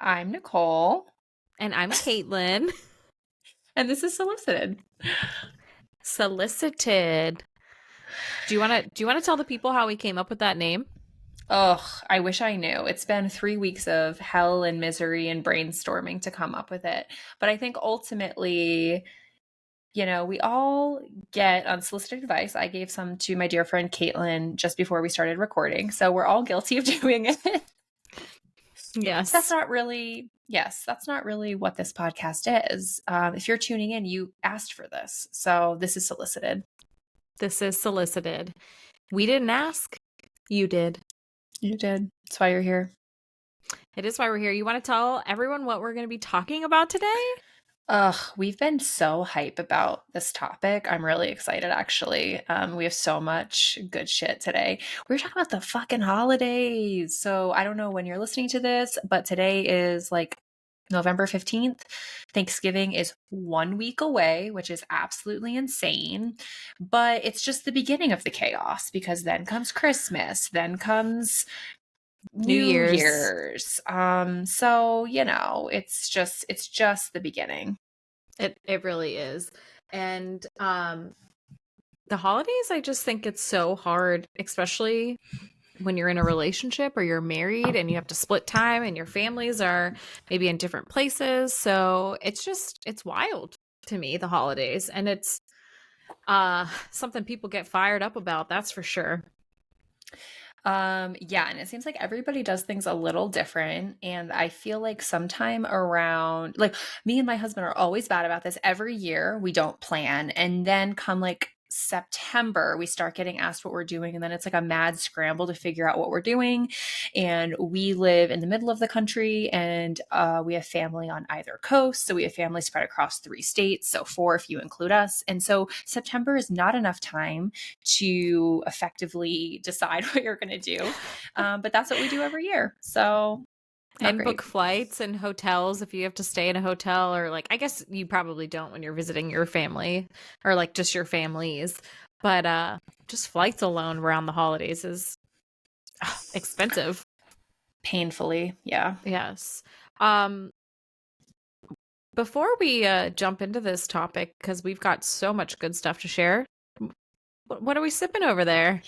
I'm Nicole, And I'm Caitlin. and this is Solicited. Solicited. Do you want to tell the people how we came up with that name? Ugh, I wish I knew. It's been 3 weeks of hell and misery and brainstorming to come up with it. But I think ultimately, we all get unsolicited advice. I gave some to my dear friend Caitlin just before we started recording. So we're all guilty of doing it. Yes. That's not really what this podcast is. If you're tuning in, you asked for this. So this is Solicited. This is Solicited. We didn't ask. You did. You did. That's why you're here. It is why we're here. You want to tell everyone what we're going to be talking about today? Ugh, we've been so hype about this topic. I'm really excited, actually. We have so much good shit today. We're talking about the fucking holidays. So I don't know when you're listening to this, but today is like November 15th. Thanksgiving is 1 week away, which is absolutely insane. But it's just the beginning of the chaos because then comes Christmas, then comes New New Year's. Year's. It's just the beginning. It really is. And the holidays, I just think it's so hard, especially when you're in a relationship or you're married and you have to split time and your families are maybe in different places. So it's wild to me, the holidays. And it's something people get fired up about, that's for sure. Yeah, and it seems like everybody does things a little different. And I feel like sometime around, like, me and my husband are always bad about this. Every year we don't plan. And then come like September, we start getting asked what we're doing. And then it's like a mad scramble to figure out what we're doing. And we live in the middle of the country and we have family on either coast. So we have family spread across 3 states. So four if you include us. And so September is not enough time to effectively decide what you're going to do. But that's what we do every year. So not And great. book flights and hotels if you have to stay in a hotel, or like, I guess you probably don't when you're visiting your family or like just your families. But just flights alone around the holidays is expensive. Painfully. Yeah. Yes. Um Before we jump into this topic, because we've got so much good stuff to share, what are we sipping over there?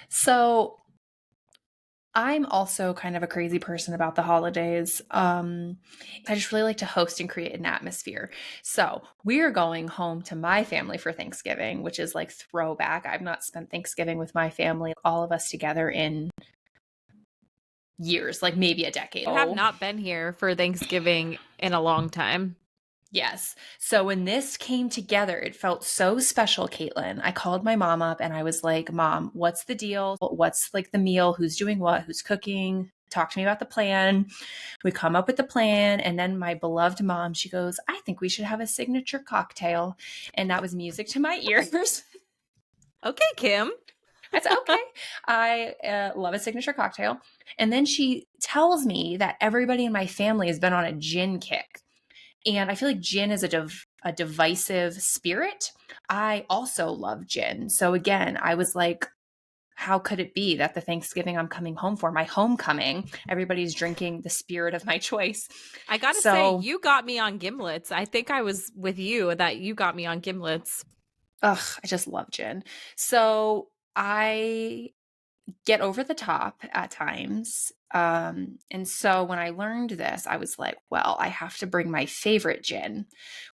So I'm also kind of a crazy person about the holidays. I just really like to host and create an atmosphere. So we are going home to my family for Thanksgiving, which is like throwback. I've not spent Thanksgiving with my family, all of us together in years, like maybe a decade. You have Oh, not been here for Thanksgiving in a long time. yes. So when this came together, it felt so special, Caitlin. I called my mom up and I was like, Mom, what's the deal? What's like the meal? Who's doing what? Who's cooking? Talk to me about the plan. We come up with the plan. And then my beloved mom, she goes, I think we should have a signature cocktail. And that was music to my ears. Okay, Kim. I said, okay, I love a signature cocktail. And then she tells me that everybody in my family has been on a gin kick. And I feel like gin is a divisive spirit. I also love gin. So again, I was like, how could it be that the Thanksgiving I'm coming home for, my homecoming, everybody's drinking the spirit of my choice? I gotta say, So, you got me on gimlets. I think I was with you that you got me on gimlets. ugh, I just love gin. So I get over the top at times. And so when I learned this, I was like, well, I have to bring my favorite gin,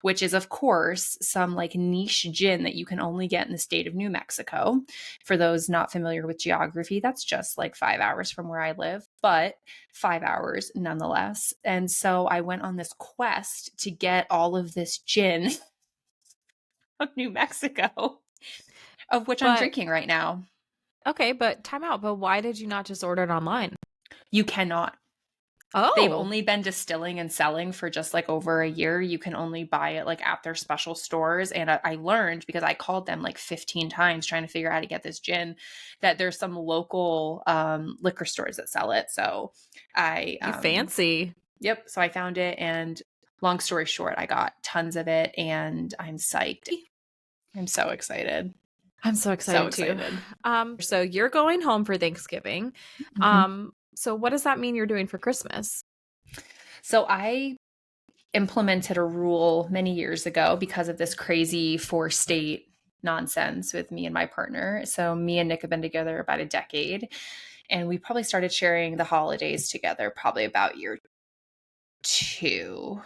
which is, of course, some like niche gin that you can only get in the state of New Mexico. For those not familiar with geography, that's just like 5 hours from where I live, but 5 hours nonetheless. And so I went on this quest to get all of this gin of New Mexico, of which I'm But drinking right now. okay, but time out. But why did you not just order it online? You cannot. They've Oh, only been distilling and selling for just like over a year. You can only buy it like at their special stores. And I learned because I called them like 15 times trying to figure out how to get this gin that there's some local liquor stores that sell it. So I, you fancy. yep. So I found it. And long story short, I got tons of it and I'm psyched. I'm so excited. I'm so So excited too. excited. So you're going home for Thanksgiving. Mhm. So what does that mean you're doing for Christmas? So I implemented a rule many years ago because of this crazy four state nonsense with me and my partner. So me and Nick have been together about a decade, and we probably started sharing the holidays together probably about year two,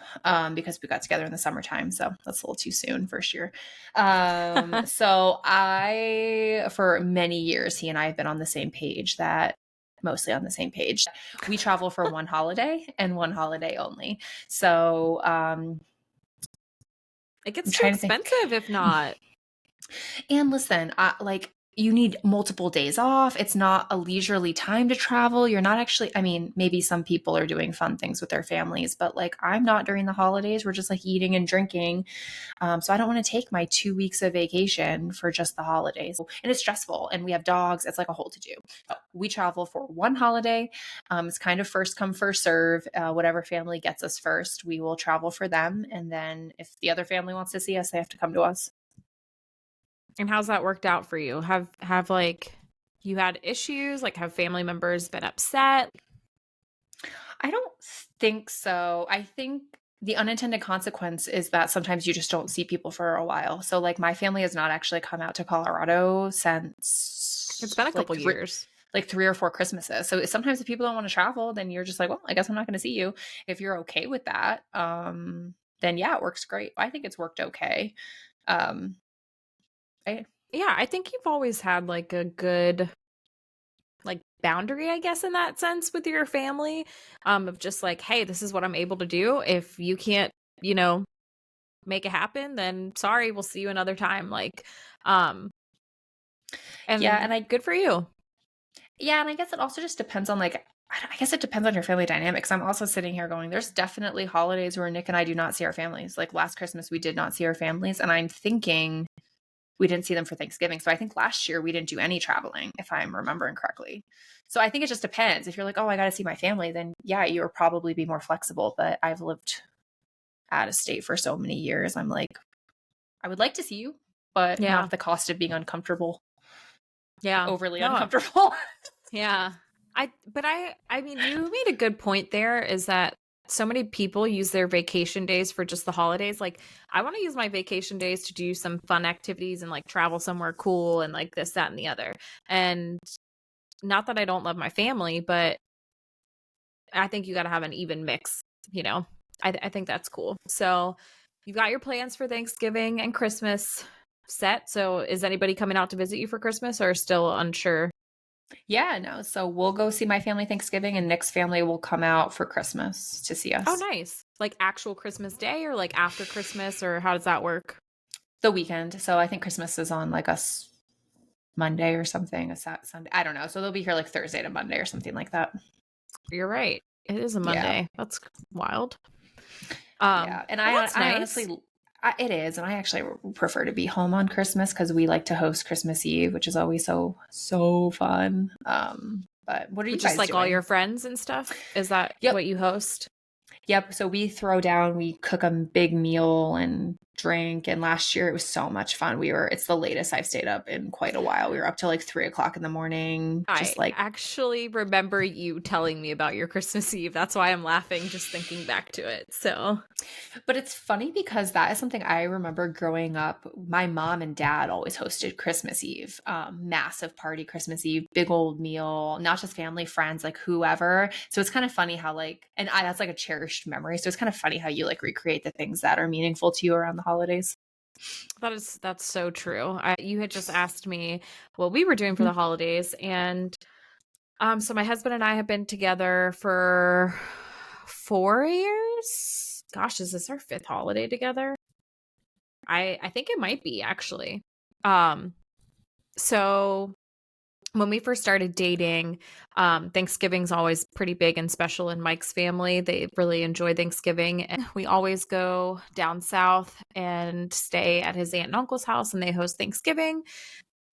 because we got together in the summertime, so that's a little too soon first year. So I, for many years, he and I have been on the same page, that mostly on the same page. We travel for one holiday and one holiday only. So It I'm gets too trying to think. expensive if not. And listen, like, you need multiple days off. It's not a leisurely time to travel. You're not actually, I mean, maybe some people are doing fun things with their families, but like, I'm not during the holidays. We're just like eating and drinking. So I don't want to take my 2 weeks of vacation for just the holidays. And it's stressful. And we have dogs. It's like a whole to do. So we travel for one holiday. It's kind of first come, first serve. Whatever family gets us first, we will travel for them. And then if the other family wants to see us, they have to come to us. And how's that worked out for you? Have like you had issues? Like have family members been upset? I don't think so. I think the unintended consequence is that sometimes you just don't see people for a while. So, like, my family has not actually come out to Colorado It's since been a couple years. like 3 or 4 Christmases. So sometimes if people don't want to travel, then you're just like, well, I guess I'm not going to see you. If you're okay with that, then yeah, it works great. I think it's worked okay. Um, I, Yeah, I think you've always had like a good like boundary, I guess, in that sense with your family, of just like, hey, this is what I'm able to do. If you can't, you know, make it happen, then sorry, we'll see you another time. Like, um, yeah, and good for you. yeah, and I guess it also just depends on, like, I guess it depends on your family dynamics. I'm also sitting here going, there's definitely holidays where Nick and I do not see our families. Like last Christmas, we did not see our families, and I'm thinking we didn't see them for Thanksgiving. So I think last year we didn't do any traveling, if I'm remembering correctly. So I think it just depends. If you're like, oh, I got to see my family, then yeah, you'll probably be more flexible. But I've lived out of state for so many years. I'm like, I would like to see you, but not Yeah. at the cost of being uncomfortable, like Yeah. overly No, uncomfortable. yeah. I mean, you made a good point there is that so many people use their vacation days for just the holidays. Like, I want to use my vacation days to do some fun activities and like travel somewhere cool and like this, that, and the other. And not that I don't love my family, but I think you got to have an even mix, you know? I think that's cool. So, you've got your plans for Thanksgiving and Christmas set. So, is anybody coming out to visit you for Christmas or still unsure? Yeah, no. So we'll go see my family Thanksgiving, and Nick's family will come out for Christmas to see Oh, us. nice. Like actual Christmas Day or like after Christmas or how does that work? The weekend. So I think Christmas is on like Monday or something, Sunday. I don't know. So they'll be here like Thursday to Monday or something like that. You're right. It is a Yeah. Monday. That's wild. Yeah. And Well, that's I nice. honestly, it is. And I actually prefer to be home on Christmas because we like to host Christmas Eve, which is always so, so fun. But what are With you just guys like all your doing? friends and stuff. Is that Yep. what you host? Yep. So we throw down, we cook a big meal and drink. And last year it was so much fun. It's the latest I've stayed up in quite a while. We were up till like 3 o'clock in the morning, I just like, actually remember you telling me about your Christmas Eve. That's why I'm laughing just thinking back to it. So, but it's funny because that is something I remember growing up. My mom and dad always hosted Christmas Eve, massive party Christmas Eve, big old meal, not just family, friends, like whoever. So it's kind of funny how like, that's like a cherished memory. So it's kind of funny how you like recreate the things that are meaningful to you around the holidays. that's so true. You had just asked me what we were doing for the holidays and so my husband and I have been together for 4 years. Gosh, is this our fifth holiday together? I think it might be actually. Um, so when we first started dating, Thanksgiving's always pretty big and special in Mike's family. They really enjoy Thanksgiving, and we always go down south and stay at his aunt and uncle's house, and they host Thanksgiving,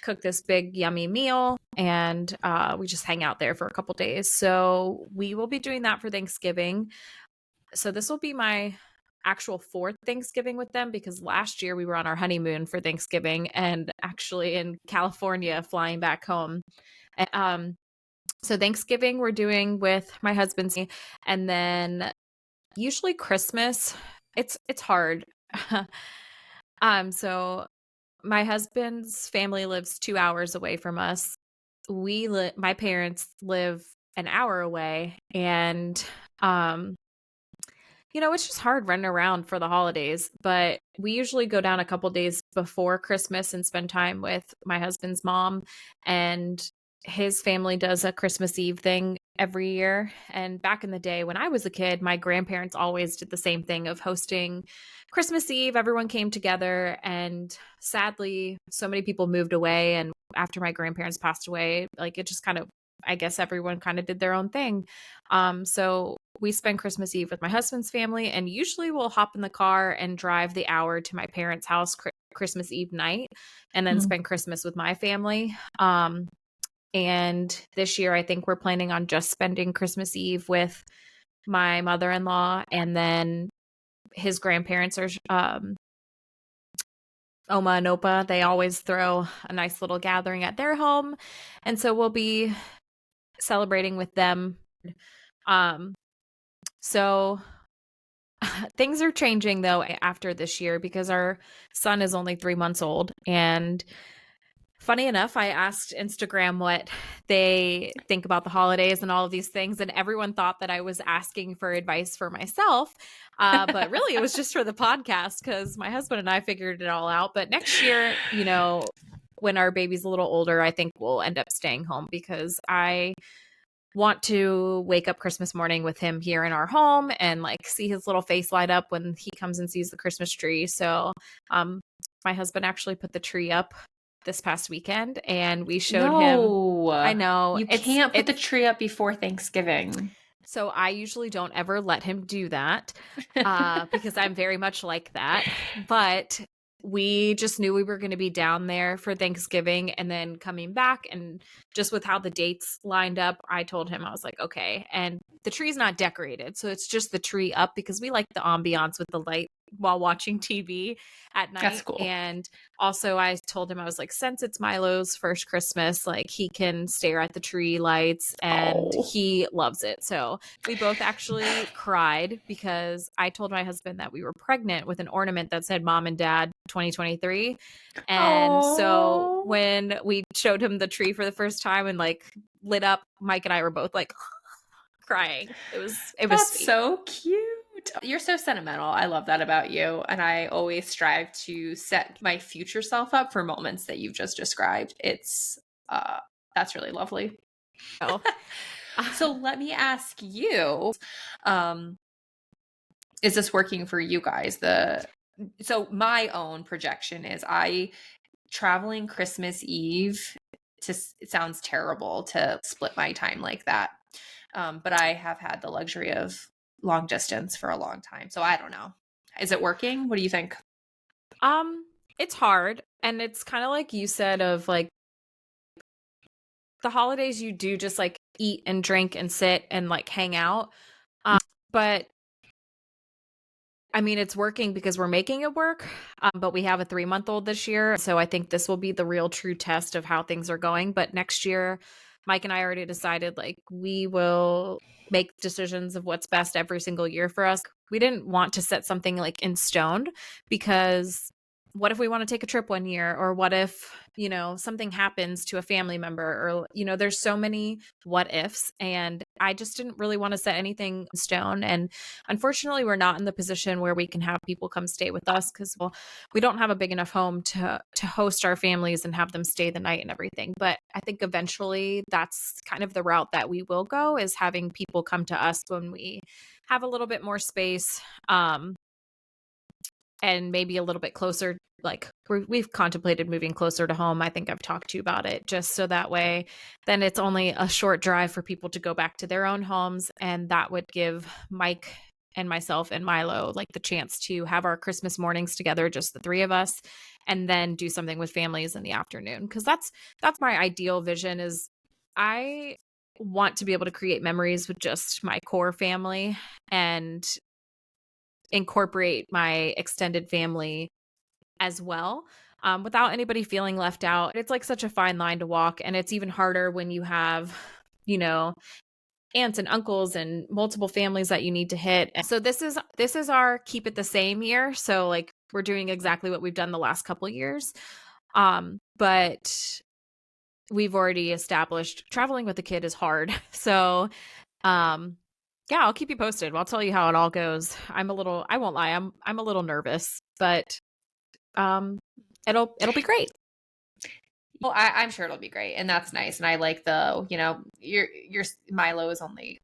cook this big yummy meal, and we just hang out there for a couple days. So we will be doing that for Thanksgiving. So this will be my actual fourth Thanksgiving with them because last year we were on our honeymoon for Thanksgiving and actually in California flying back home. So Thanksgiving we're doing with my husband's, and then usually Christmas. It's hard. So my husband's family lives 2 hours away from us. My parents live an hour away, and um it's just hard running around for the holidays, but we usually go down a couple days before Christmas and spend time with my husband's mom, and his family does a Christmas Eve thing every year. And back in the day when I was a kid, my grandparents always did the same thing of hosting Christmas Eve. Everyone came together, and sadly, so many people moved away. And after my grandparents passed away, like it just kind of, I guess everyone kind of did their own thing. So we spend Christmas Eve with my husband's family, and usually we'll hop in the car and drive the hour to my parents' house Christmas Eve night, and then Mhm. spend Christmas with my family. And this year, I think we're planning on just spending Christmas Eve with my mother-in-law, and then his grandparents are Oma and Opa. They always throw a nice little gathering at their home, and so we'll be celebrating with them. Um, so things are changing though after this year because our son is only 3 months old. And funny enough, I asked Instagram what they think about the holidays and all of these things, and everyone thought that I was asking for advice for myself. But really, it was just for the podcast because my husband and I figured it all out. But next year, when our baby's a little older, I think we'll end up staying home because I want to wake up Christmas morning with him here in our home and like see his little face light up when he comes and sees the Christmas tree. So, my husband actually put the tree up this past weekend, and we showed him. I No, know you it's can't put the it's tree up before Thanksgiving. so I usually don't ever let him do that, because I'm very much like that. But we just knew we were going to be down there for Thanksgiving and then coming back. And just with how the dates lined up, I told him, I was like, okay. And the tree's not decorated. So it's just the tree up because we like the ambiance with the light while watching TV at That's night. cool. And also, I told him, I was like, since it's Milo's first Christmas, like he can stare at the tree lights and Oh. he loves it. So we both actually cried because I told my husband that we were pregnant with an ornament that said Mom and Dad 2023. And so Oh. when we showed him the tree for the first time and like lit up, Mike and I were both like crying. It was That's sweet. so cute. You're so sentimental. I love that about you. And I always strive to set my future self up for moments that you've just described. Uh that's really lovely. So, So let me ask you, um, is this working for you guys? So my own projection is I traveling Christmas Eve to it sounds terrible to split my time like that. But I have had the luxury of long distance for a long time. So I don't know. Is it working? What do you think? um, it's hard, and it's kind of like you said of like the holidays you do just like eat and drink and sit and like hang out. But I mean, it's working because we're making it work. But we have a 3-month-old this year. So I think this will be the real true test of how things are going. But next year, Mike and I already decided like we will make decisions of what's best every single year for us. We didn't want to set something like in stone because what if we want to take a trip one year? Or what if, something happens to a family member? Or, there's so many what ifs. And I just didn't really want to set anything in stone. And unfortunately, we're not in the position where we can have people come stay with us because, well, we don't have a big enough home to host our families and have them stay the night and everything. But I think eventually that's kind of the route that we will go, is having people come to us when we have a little bit more space, and maybe a little bit closer. Like we've contemplated moving closer to home. I think I've talked to you about it, just so that way then it's only a short drive for people to go back to their own homes, and that would give Mike and myself and Milo like the chance to have our Christmas mornings together, just the three of us, and then do something with families in the afternoon, because that's my ideal vision. Is I want to be able to create memories with just my core family and incorporate my extended family as well, without anybody feeling left out. It's like such a fine line to walk. And it's even harder when you have, aunts and uncles and multiple families that you need to hit. And so this is our keep it the same year. So like we're doing exactly what we've done the last couple of years. But we've already established traveling with a kid is hard. So yeah, I'll keep you posted. I'll tell you how it all goes. I won't lie, I'm a little nervous, but um it'll be great. Well, I'm sure it'll be great, and that's nice. And I like your Milo is only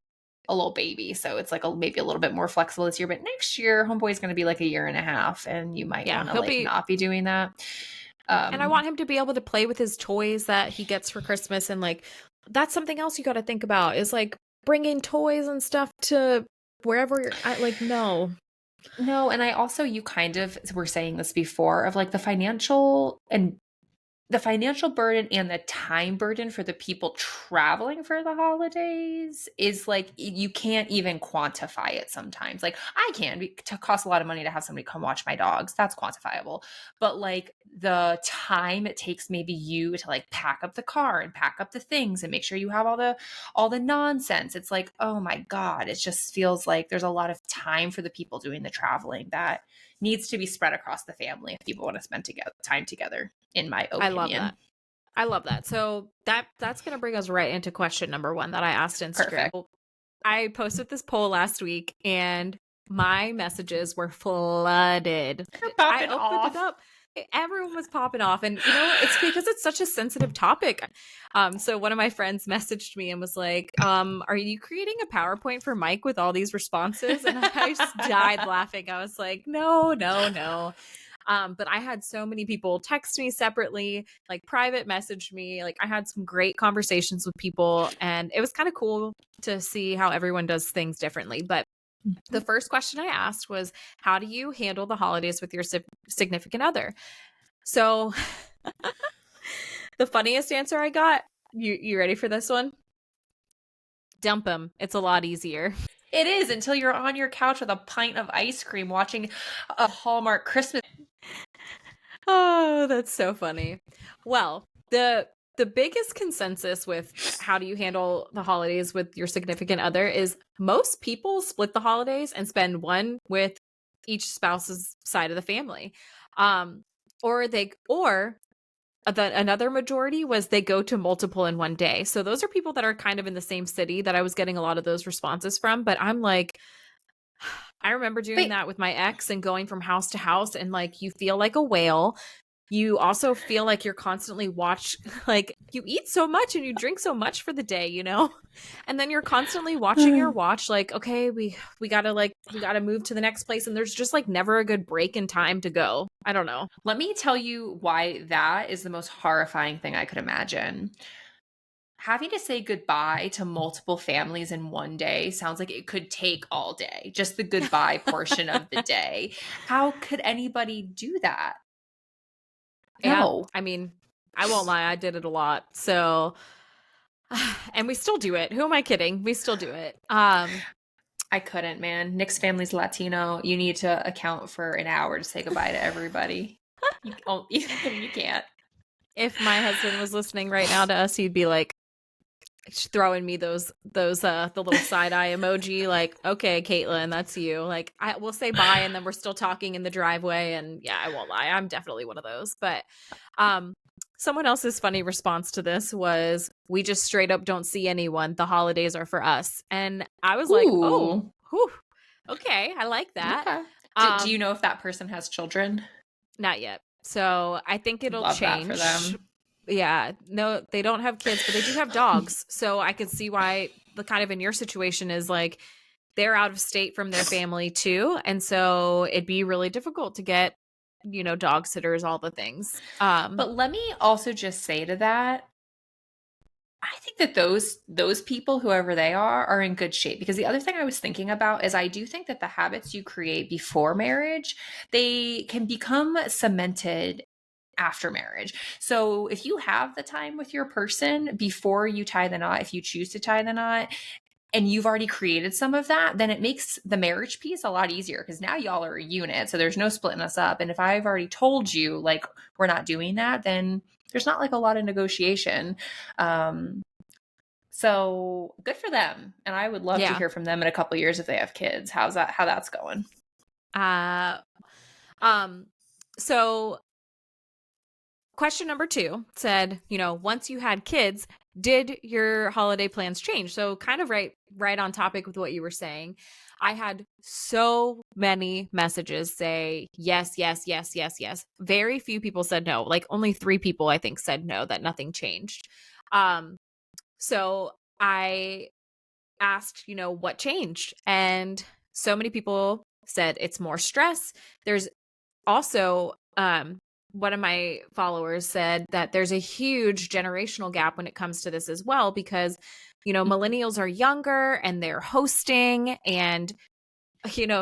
a little baby, so it's like maybe a little bit more flexible this year. But next year, homeboy's going to be like a year and a half, and you might Yeah, want to he'll like be. not be doing that. And I want him to be able to play with his toys that he gets for Christmas. And like, that's something else you got to think about is like bringing toys and stuff to wherever like, no. No, and I also you kind of were saying this before of like the financial burden and the time burden for the people traveling for the holidays is like you can't even quantify it sometimes. Like I can, it costs a lot of money to have somebody come watch my dogs. That's quantifiable. But like the time it takes maybe you to like pack up the car and pack up the things and make sure you have all the nonsense. It's like, oh my God, it just feels like there's a lot of time for the people doing the traveling that needs to be spread across the family if people want to spend time together, in my I love opinion. that. I love that. So that's going to bring us right into question number 1 that I asked Instagram. Perfect. I posted this poll last week and my messages were flooded. You're I popping opened it off. up. Everyone was popping off. And it's because it's such a sensitive topic. So one of my friends messaged me and was like, are you creating a PowerPoint for Mike with all these responses? And I just died laughing. I was like, no, no, no. But I had so many people text me separately, like private message me. Like I had some great conversations with people, and it was kind of cool to see how everyone does things differently. But the first question I asked was, how do you handle the holidays with your significant other? So the funniest answer I got, you ready for this one? Dump him. It's a lot easier. It is until you're on your couch with a pint of ice cream watching a Hallmark Christmas. Oh, that's so funny. Well, the biggest consensus with how do you handle the holidays with your significant other is most people split the holidays and spend one with each spouse's side of the family. Another majority was they go to multiple in one day. So those are people that are kind of in the same city that I was getting a lot of those responses from, but I'm like, I remember doing Wait, that with my ex and going from house to house, and like you feel like a whale. You also feel like you're constantly like you eat so much and you drink so much for the day, and then you're constantly watching your watch like, okay, we gotta move to the next place, and there's just like never a good break in time to go. I don't know. let me tell you why that is the most horrifying thing I could imagine. Having to say goodbye to multiple families in one day sounds like it could take all day, just the goodbye portion of the day. How could anybody do that? Yeah, No. I mean, I won't lie, I did it a lot. So and we still do it. Who am I kidding? We still do it. I couldn't, man. Nick's family's Latino. You need to account for an hour to say goodbye to everybody. You can't. If my husband was listening right now to us, he'd be like throwing me the little side eye emoji, like, okay, Caitlin, that's you. Like I will say bye and then we're still talking in the driveway, and yeah, I won't lie, I'm definitely one of those. But someone else's funny response to this was, we just straight up don't see anyone. The holidays are for us. And I was like, oh, Ooh. whew, okay, I like that. Okay. Do you know if that person has children? Not yet. So I think it'll Love that for change. them. Yeah, no, they don't have kids, but they do have dogs. So I could see why the kind of in your situation is like they're out of state from their family too. And so it'd be really difficult to get, dog sitters, all the things. But let me also just say to that, I think that those people, whoever they are in good shape. Because the other thing I was thinking about is I do think that the habits you create before marriage, they can become cemented after marriage. So if you have the time with your person before you tie the knot, if you choose to tie the knot, and you've already created some of that, then it makes the marriage piece a lot easier because now y'all are a unit. So there's no splitting us up. And if I've already told you, like, we're not doing that, then there's not like a lot of negotiation. Um, So good for them. And I would love to Yeah. hear from them in a couple years if they have kids. How that's going? Uh, um, so question number 2 said, once you had kids, did your holiday plans change? So kind of right on topic with what you were saying. I had so many messages say yes, yes, yes, yes, yes. Very few people said no. Like only 3 people I think said no, that nothing changed. Um so I asked, what changed? And so many people said it's more stress. There's also, one of my followers said that there's a huge generational gap when it comes to this as well, because, millennials are younger and they're hosting. And,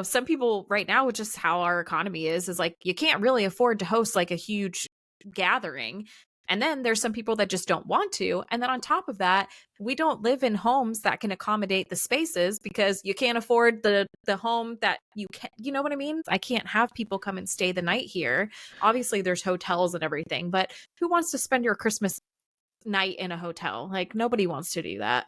some people right now, with just how our economy is like, you can't really afford to host like a huge gathering. And then there's some people that just don't want to. And then on top of that, we don't live in homes that can accommodate the spaces because you can't afford the home that you can, you know what I mean? I can't have people come and stay the night here. Obviously there's hotels and everything, but who wants to spend your Christmas night in a hotel? Like nobody wants to do that.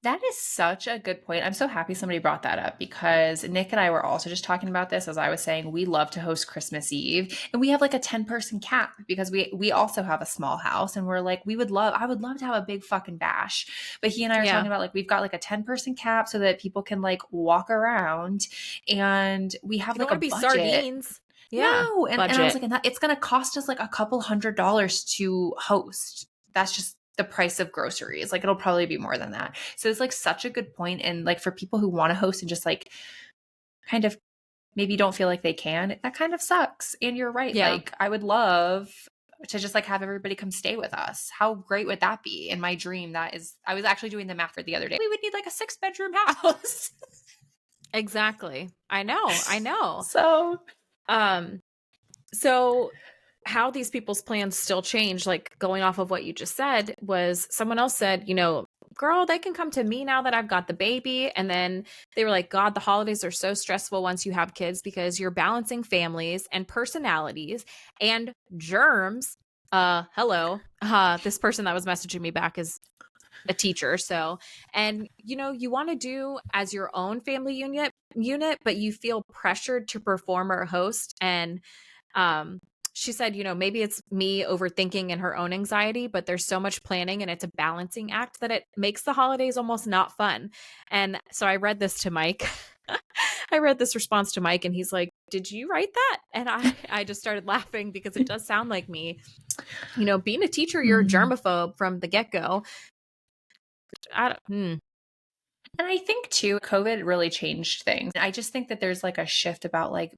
That is such a good point. I'm so happy somebody brought that up because Nick and I were also just talking about this. As I was saying, we love to host Christmas Eve and we have like a 10-person cap because we also have a small house and we're like, I would love to have a big fucking bash. But he and I are talking Yeah. about like, we've got like a 10-person cap so that people can like walk around and we have You don't like want a to be budget. sardines. Yeah. No. And I was Budget. like, and that it's going to cost us like a couple $100s to host. That's just the price of groceries. Like it'll probably be more than that. So it's like such a good point. And like for people who want to host and just like kind of maybe don't feel like they can, that kind of sucks. And you're right. Yeah. Like I would love to just like have everybody come stay with us. How great would that be? In my dream, I was actually doing the math for the other day. We would need like a 6-bedroom house. Exactly. I know. I know. So Um So, how these people's plans still change, like going off of what you just said, was someone else said, girl, they can come to me now that I've got the baby. And then they were like, God, the holidays are so stressful once you have kids because you're balancing families and personalities and germs. Hello. This person that was messaging me back is a teacher. So, and you want to do as your own family unit, but you feel pressured to perform or host. And um, she said, maybe it's me overthinking and her own anxiety, but there's so much planning and it's a balancing act that it makes the holidays almost not fun. And so I read this to Mike. I read this response to Mike and he's like, "Did you write that?" And I just started laughing because it does sound like me. Being a teacher, you're a mm. germaphobe from the get-go. I don't, And I think too, COVID really changed things. I just think that there's like a shift about like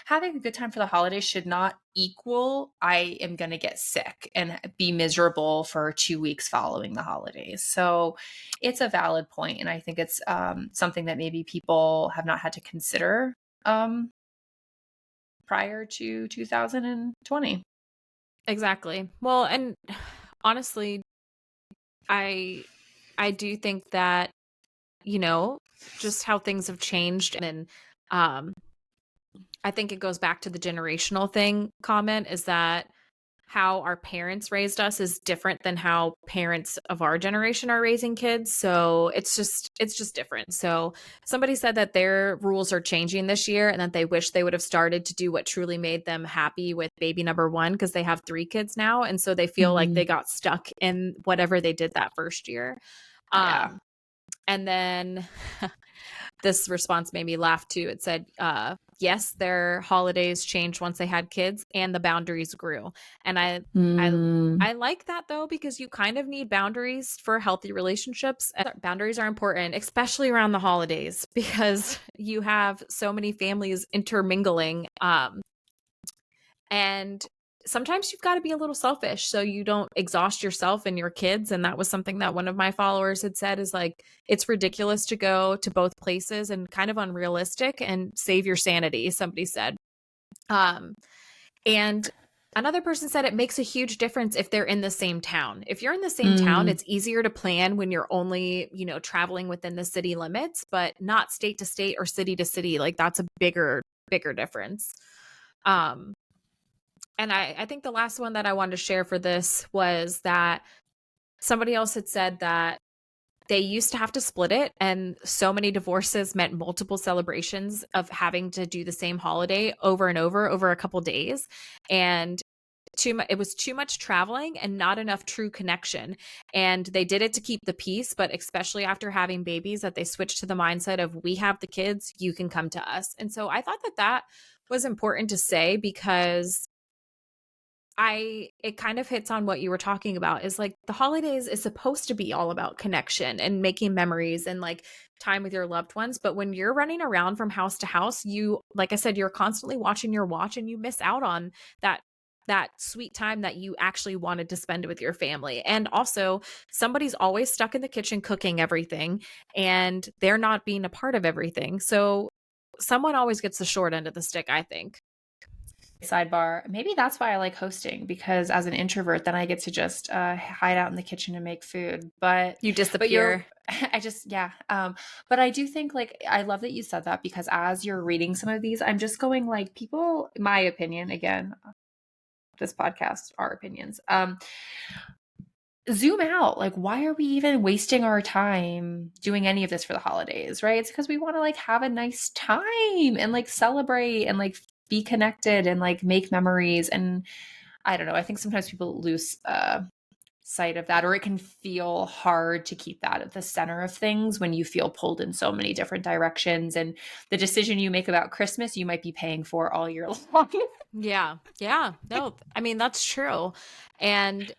having a good time for the holidays should not equal I am going to get sick and be miserable for 2 weeks following the holidays. So it's a valid point, and I think it's something that maybe people have not had to consider um, prior to 2020. exactly. Well, and honestly, I I do think that just how things have changed. And um, I think it goes back to the generational thing comment, is that how our parents raised us is different than how parents of our generation are raising kids. So it's just different. So somebody said that their rules are changing this year and that they wish they would have started to do what truly made them happy with baby number 1, because they have 3 kids now. And so they feel like Mm, they got stuck in whatever they did that first year. yeah. Um, and then this response made me laugh too. It said, yes, their holidays changed once they had kids and the boundaries grew. And I Mm. I like that though, because you kind of need boundaries for healthy relationships. And boundaries are important, especially around the holidays, because you have so many families intermingling. And sometimes you've got to be a little selfish so you don't exhaust yourself and your kids. And that was something that one of my followers had said, is like, it's ridiculous to go to both places and kind of unrealistic, and save your sanity, somebody said. Um, and another person said it makes a huge difference if they're in the same town. If you're in the same town, Mm. it's easier to plan when you're only, traveling within the city limits, but not state to state or city to city. Like that's a bigger difference. Um, and I think the last one that I wanted to share for this was that somebody else had said that they used to have to split it, and so many divorces meant multiple celebrations of having to do the same holiday over and over a couple days. And it was too much traveling and not enough true connection. And they did it to keep the peace, but especially after having babies, that they switched to the mindset of, we have the kids, you can come to us. And so I thought that that was important to say, because it kind of hits on what you were talking about, is like the holidays is supposed to be all about connection and making memories and like time with your loved ones. But when you're running around from house to house, you, like I said, you're constantly watching your watch, and you miss out on that sweet time that you actually wanted to spend with your family. And also, somebody's always stuck in the kitchen cooking everything, and they're not being a part of everything. So someone always gets the short end of the stick, I think. Sidebar, maybe that's why I like hosting, because as an introvert, then I get to just hide out in the kitchen and make food. You But you're, disappear. I just, yeah. But I do think, like, I love that you said that, because as you're reading some of these, I'm just going like, people, my opinion, again, this podcast, our opinions, zoom out. Like, why are we even wasting our time doing any of this for the holidays, right? It's because we want to like have a nice time and like celebrate and like be connected and like make memories. And I don't know, I think sometimes people lose sight of that, or it can feel hard to keep that at the center of things when you feel pulled in so many different directions, and the decision you make about Christmas you might be paying for all year long. Yeah. Yeah. No, I mean, that's true. And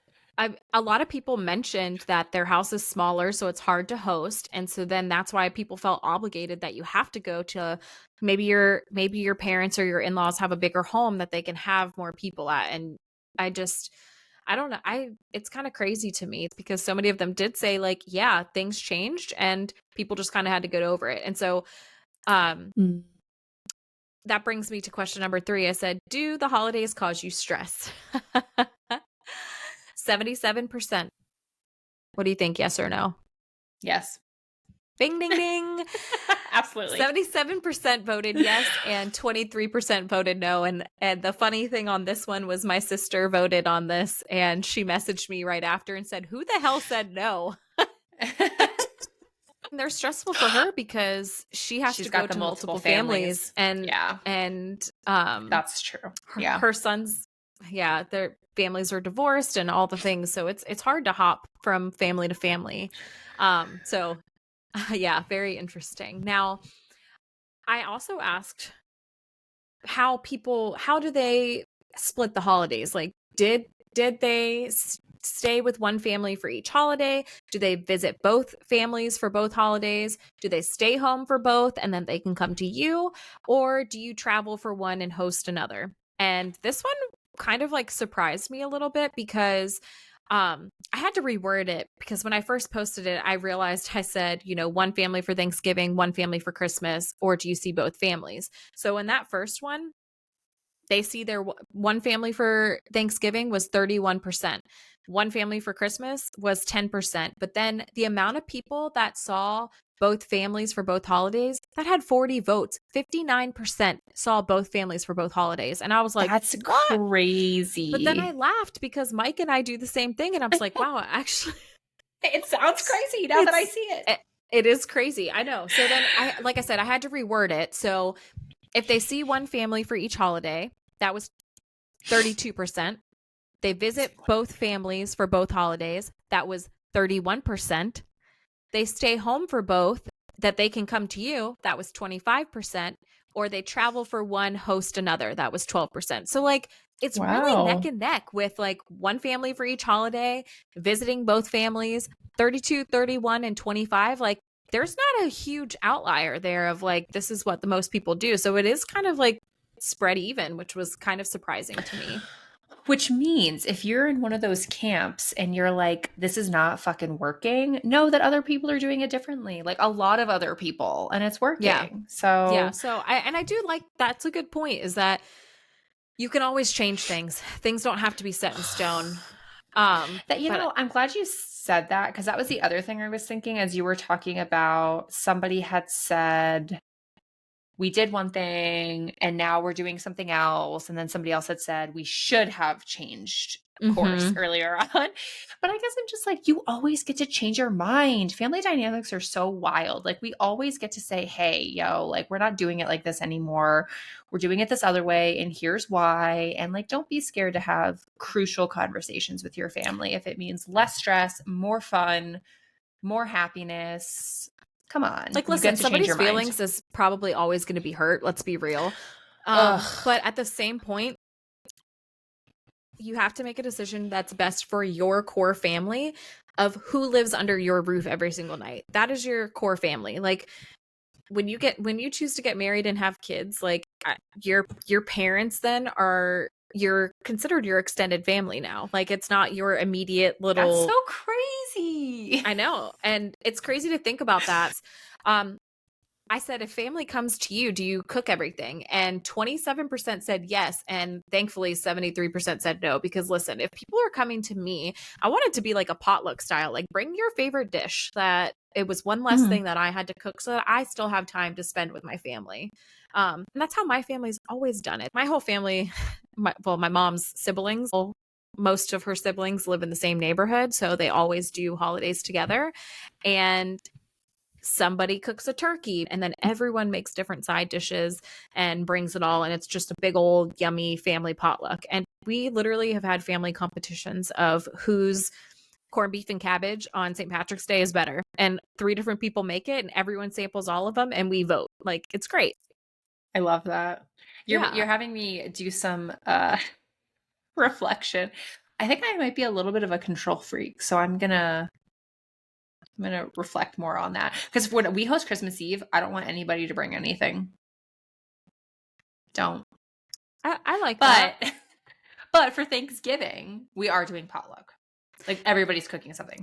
a lot of people mentioned that their house is smaller, so it's hard to host. And so then that's why people felt obligated that you have to go to, maybe your parents or your in-laws have a bigger home that they can have more people at. And I just, I don't know. It's kind of crazy to me, because so many of them did say like, yeah, things changed and people just kind of had to get over it. And so, um, Mm. that brings me to question number 3. I said, do the holidays cause you stress? 77%. What do you think? Yes or no? Yes. Bing, ding, ding. Absolutely. 77% voted yes, and 23% voted no. And the funny thing on this one was, my sister voted on this, and she messaged me right after and said, who the hell said no? And they're stressful for her because she has to She's go got the to multiple multiple families, families. and Yeah, and that's true. Yeah. her sons, yeah, their families are divorced and all the things, so it's hard to hop from family to family. So yeah, very interesting. Now, I also asked how do they split the holidays? Like, did they stay with one family for each holiday? Do they visit both families for both holidays? Do they stay home for both and then they can come to you? Or do you travel for one and host another? And this one kind of like surprised me a little bit, because I had to reword it, because when I first posted it, I realized I said, one family for Thanksgiving, one family for Christmas, or do you see both families? So in that first one, they see their one family for Thanksgiving was 31%. One family for Christmas was 10%. But then the amount of people that saw both families for both holidays, that had 40 votes. 59% saw both families for both holidays. And I was like, That's what? But then I crazy. laughed, because Mike and I do the same thing. And I was like, wow, actually, It sounds crazy now that I it's, see it. it is crazy. I know. So then like I said, I had to reword it. So if they see one family for each holiday, that was 32%. They visit both families for both holidays. That was 31%. They stay home for both, that they can come to you. That was 25%. Or they travel for one, host another. That was 12%. So, like, it's really neck Wow. and neck with like one family for each holiday, visiting both families, 32, 31, and 25. Like, there's not a huge outlier there of like, this is what the most people do. So, it is kind of like spread even, which was kind of surprising to me. Which means if you're in one of those camps and you're like, this is not fucking working, know that other people are doing it differently. Like a lot of other people, and it's Yeah. working. Yeah. So, So I do like, that's a good point, is that you can always change things. Things don't have to be set in stone. that, But I'm glad you said that, because that was the other thing I was thinking as you were talking about. Somebody had said, we did one thing and now we're doing something else. And then somebody else had said we should have changed course Mm-hmm. earlier on. But I guess I'm just like, you always get to change your mind. Family dynamics are so wild. Like, we always get to say, hey, yo, like, we're not doing it like this anymore. We're doing it this other way. And here's why. And like, don't be scared to have crucial conversations with your family if it means less stress, more fun, more happiness. Come on, Like, you get listen, to change somebody's your mind. feelings is probably always going to be hurt. Let's be real. Ugh, But at the same point, you have to make a decision that's best for your core family of who lives under your roof every single night. That is your core family. Like, when you choose to get married and have kids, like, your parents then are you're considered your extended family now. Like, it's not your immediate that's so little. crazy. I know, and it's crazy to think about that. Um, I said, if family comes to you, do you cook everything? And 27% said yes. And thankfully, 73% said no. Because listen, if people are coming to me, I want it to be like a potluck style, like bring your favorite dish, that it was one less Mhm. thing that I had to cook so that I still have time to spend with my family. And that's how my family's always done it. My whole family, my mom's siblings, most of her siblings live in the same neighborhood. So they always do holidays together. And somebody cooks a turkey and then everyone makes different side dishes and brings it all, and it's just a big old yummy family potluck. And we literally have had family competitions of whose corned beef and cabbage on St. Patrick's Day is better, and three different people make it and everyone samples all of them and we vote. Like, it's great. I love that. Yeah. You're having me do some reflection. I think I might be a little bit of a control freak, so I'm gonna reflect more on that. Because when we host Christmas Eve, I don't want anybody to bring anything. Don't. I like that. But but for Thanksgiving, we are doing potluck. Like, everybody's cooking something.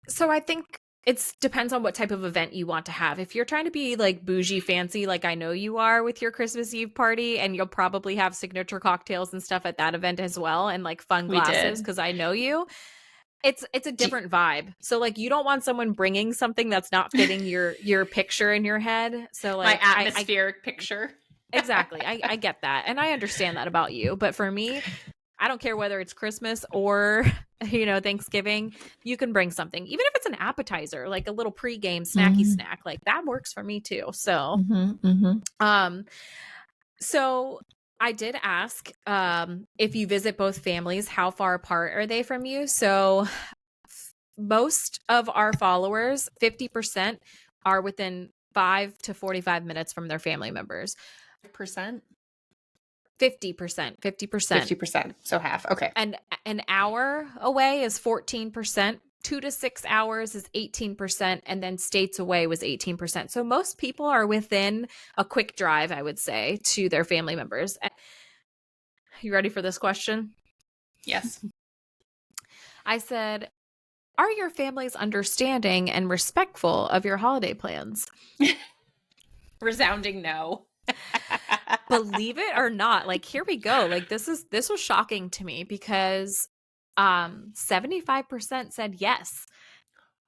So I think it depends on what type of event you want to have. If you're trying to be like bougie fancy, like I know you are with your Christmas Eve party, and you'll probably have signature cocktails and stuff at that event as well, and like fun We glasses did. because I know you. It's a Do, different vibe. So like, you don't want someone bringing something that's not fitting your picture in your head. So my like, I atmospheric picture. exactly, I get that, and I understand that about you. But for me, I don't care whether it's Christmas or Thanksgiving. You can bring something, even if it's an appetizer, like a little pre-game snacky Mm-hmm. snack. Like, that works for me too. So, Mm-hmm. Mm-hmm. um, so I did ask, if you visit both families, how far apart are they from you? So most of our followers, 50%, are within 5 to 45 minutes from their family members. Percent. 50%, 50%. 50%. So half. Okay. And an hour away is 14%. 2 to 6 hours is 18%, and then states away was 18%. So most people are within a quick drive, I would say, to their family members. You ready for this question? Yes. I said, are your families understanding and respectful of your holiday plans? Resounding no. Believe it or not, like, here we go. Like, this was shocking to me because 75% said yes.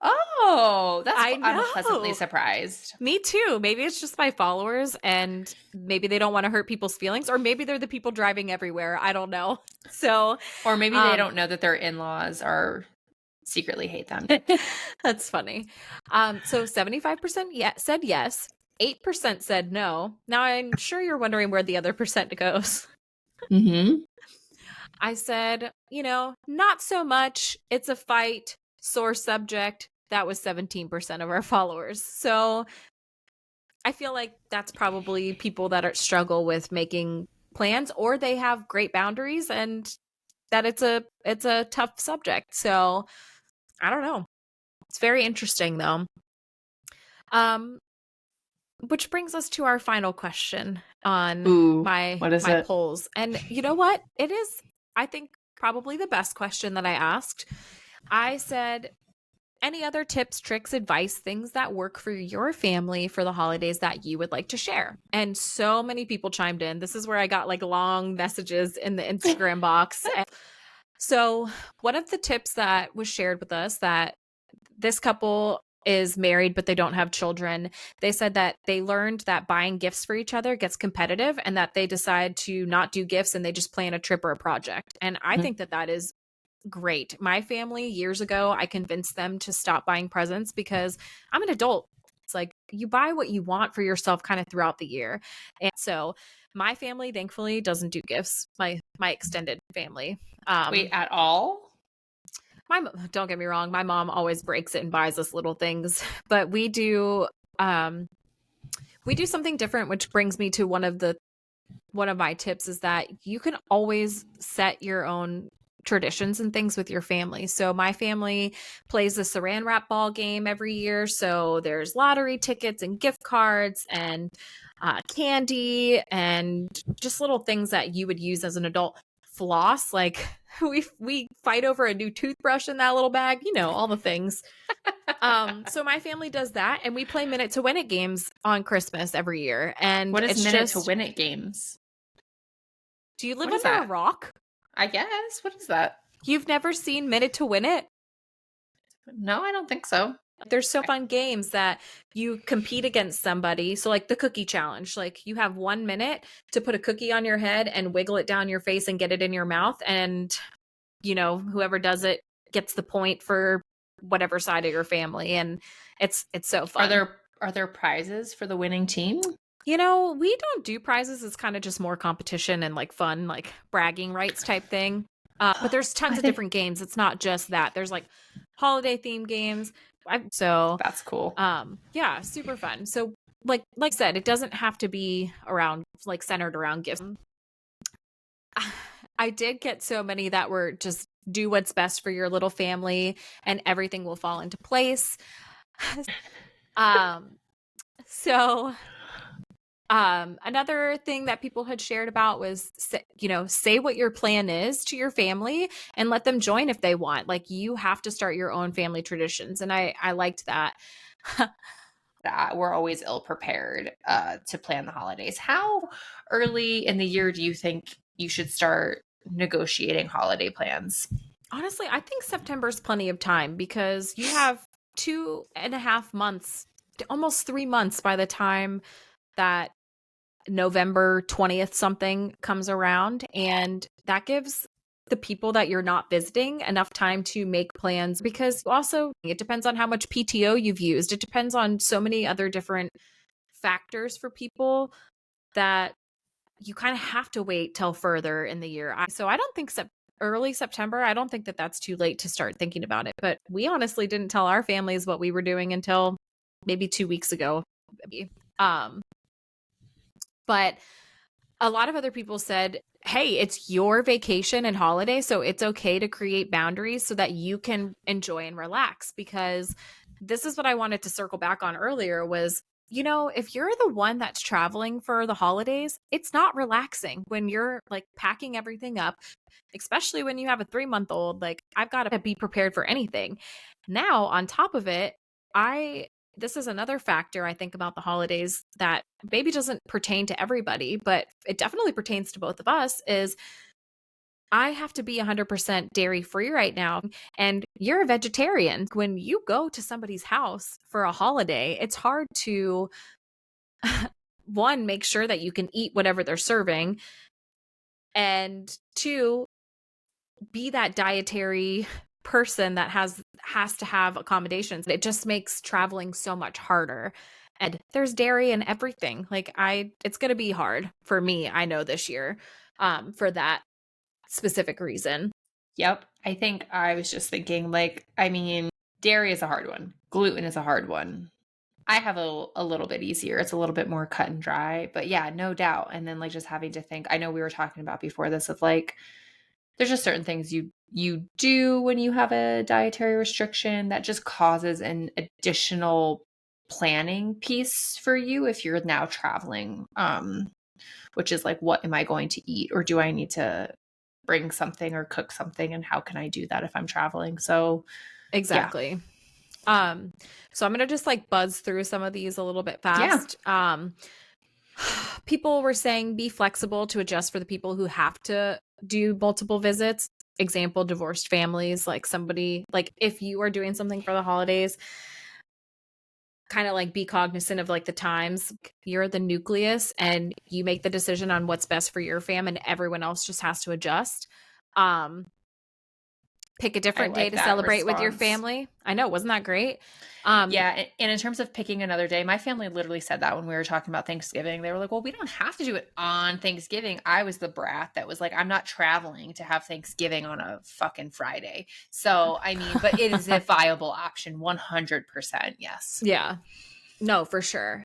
Oh, I I'm pleasantly know. surprised. Me too. Maybe it's just my followers and maybe they don't want to hurt people's feelings, or maybe they're the people driving everywhere. I don't know. So, Or maybe they um don't know that their in-laws are secretly hate them. that's funny. So 75% said yes. 8% said no. Now I'm sure you're wondering where the other percent goes. Mm-hmm. I said, not so much. It's a fight, sore subject. That was 17% of our followers. So I feel like that's probably people that struggle with making plans, or they have great boundaries, and that it's a tough subject. So I don't know. It's very interesting though. Um, which brings us to our final question on Ooh, my what is my it? polls. And you know what? It is, I think, probably the best question that I asked. I said, any other tips, tricks, advice, things that work for your family for the holidays that you would like to share? And so many people chimed in. This is where I got like long messages in the Instagram box. So, one of the tips that was shared with us, that this couple is married but they don't have children. They said that they learned that buying gifts for each other gets competitive and that they decide to not do gifts and they just plan a trip or a project. And I think that that is great. My family, years ago, I convinced them to stop buying presents because I'm an adult. It's like you buy what you want for yourself kind of throughout the year. And so my family thankfully doesn't do gifts. My extended family. Wait, at all? Don't get me wrong, my mom always breaks it and buys us little things, but we do something different, which brings me to one of my tips is that you can always set your own traditions and things with your family. So my family plays the saran wrap ball game every year. So there's lottery tickets and gift cards and candy and just little things that you would use as an adult. Floss, like we fight over a new toothbrush in that little bag, all the things. So my family does that, and we play minute to win it games on Christmas every year. And What is it's minute to just, win it games? do you live What is under a that? rock? I guess. What is that? You've never seen Minute to Win It? No, I don't think so. There's so fun games that you compete against somebody. So like the cookie challenge, like you have 1 minute to put a cookie on your head and wiggle it down your face and get it in your mouth. And, whoever does it gets the point for whatever side of your family. And it's so fun. Are there prizes for the winning team? We don't do prizes. It's kind of just more competition and like fun, like bragging rights type thing. But there's tons of different games. It's not just that. There's like holiday themed games. That's cool. Yeah, super fun. So like I said, it doesn't have to be centered around gifts. I did get so many that were just do what's best for your little family and everything will fall into place. um so Another thing that people had shared about was, say what your plan is to your family and let them join if they want. Like you have to start your own family traditions. And I liked that. That we're always ill prepared to plan the holidays. How early in the year do you think you should start negotiating holiday plans? Honestly, I think September's plenty of time because you have 2.5 months, almost 3 months by the time that November 20th something comes around, and that gives the people that you're not visiting enough time to make plans, because also it depends on how much PTO you've used. It depends on so many other different factors for people that you kind of have to wait till further in the year. So I don't think early September, I don't think that that's too late to start thinking about it. But we honestly didn't tell our families what we were doing until maybe 2 weeks ago. But a lot of other people said, hey, it's your vacation and holiday, so it's okay to create boundaries so that you can enjoy and relax. Because this is what I wanted to circle back on earlier was, if you're the one that's traveling for the holidays, it's not relaxing when you're like packing everything up, especially when you have a 3-month-old. Like I've got to be prepared for anything. Now, on top of it, this is another factor I think about the holidays that maybe doesn't pertain to everybody, but it definitely pertains to both of us, is I have to be 100% dairy free right now. And you're a vegetarian. When you go to somebody's house for a holiday, it's hard to, one, make sure that you can eat whatever they're serving, and two, be that dietary person that has to have accommodations. It just makes traveling so much harder. And there's dairy and everything. It's going to be hard for me, I know, this year, for that specific reason. Yep. I think I was just thinking, dairy is a hard one. Gluten is a hard one. I have a little bit easier. It's a little bit more cut and dry, but yeah, no doubt. And then just having to think, I know we were talking about before this of there's just certain things you do when you have a dietary restriction that just causes an additional planning piece for you if you're now traveling, which is what am I going to eat, or do I need to bring something or cook something, and how can I do that if I'm traveling? So exactly. Yeah. So I'm gonna just buzz through some of these a little bit fast. Yeah. People were saying be flexible to adjust for the people who have to do multiple visits. Example, divorced families, somebody, if you are doing something for the holidays, kind of like be cognizant of like the times. You're the nucleus and you make the decision on what's best for your fam, and everyone else just has to adjust. Um, Pick a I different day like to that celebrate with your response. family. I know, wasn't that great? Um, Yeah, and in terms of picking another day, my family literally said that when we were talking about Thanksgiving. They were like, "Well, we don't have to do it on Thanksgiving." I was the brat that was like, "I'm not traveling to have Thanksgiving on a fucking Friday." So, I mean, but it is a viable option, 100%. Yes. yeah, no, for sure.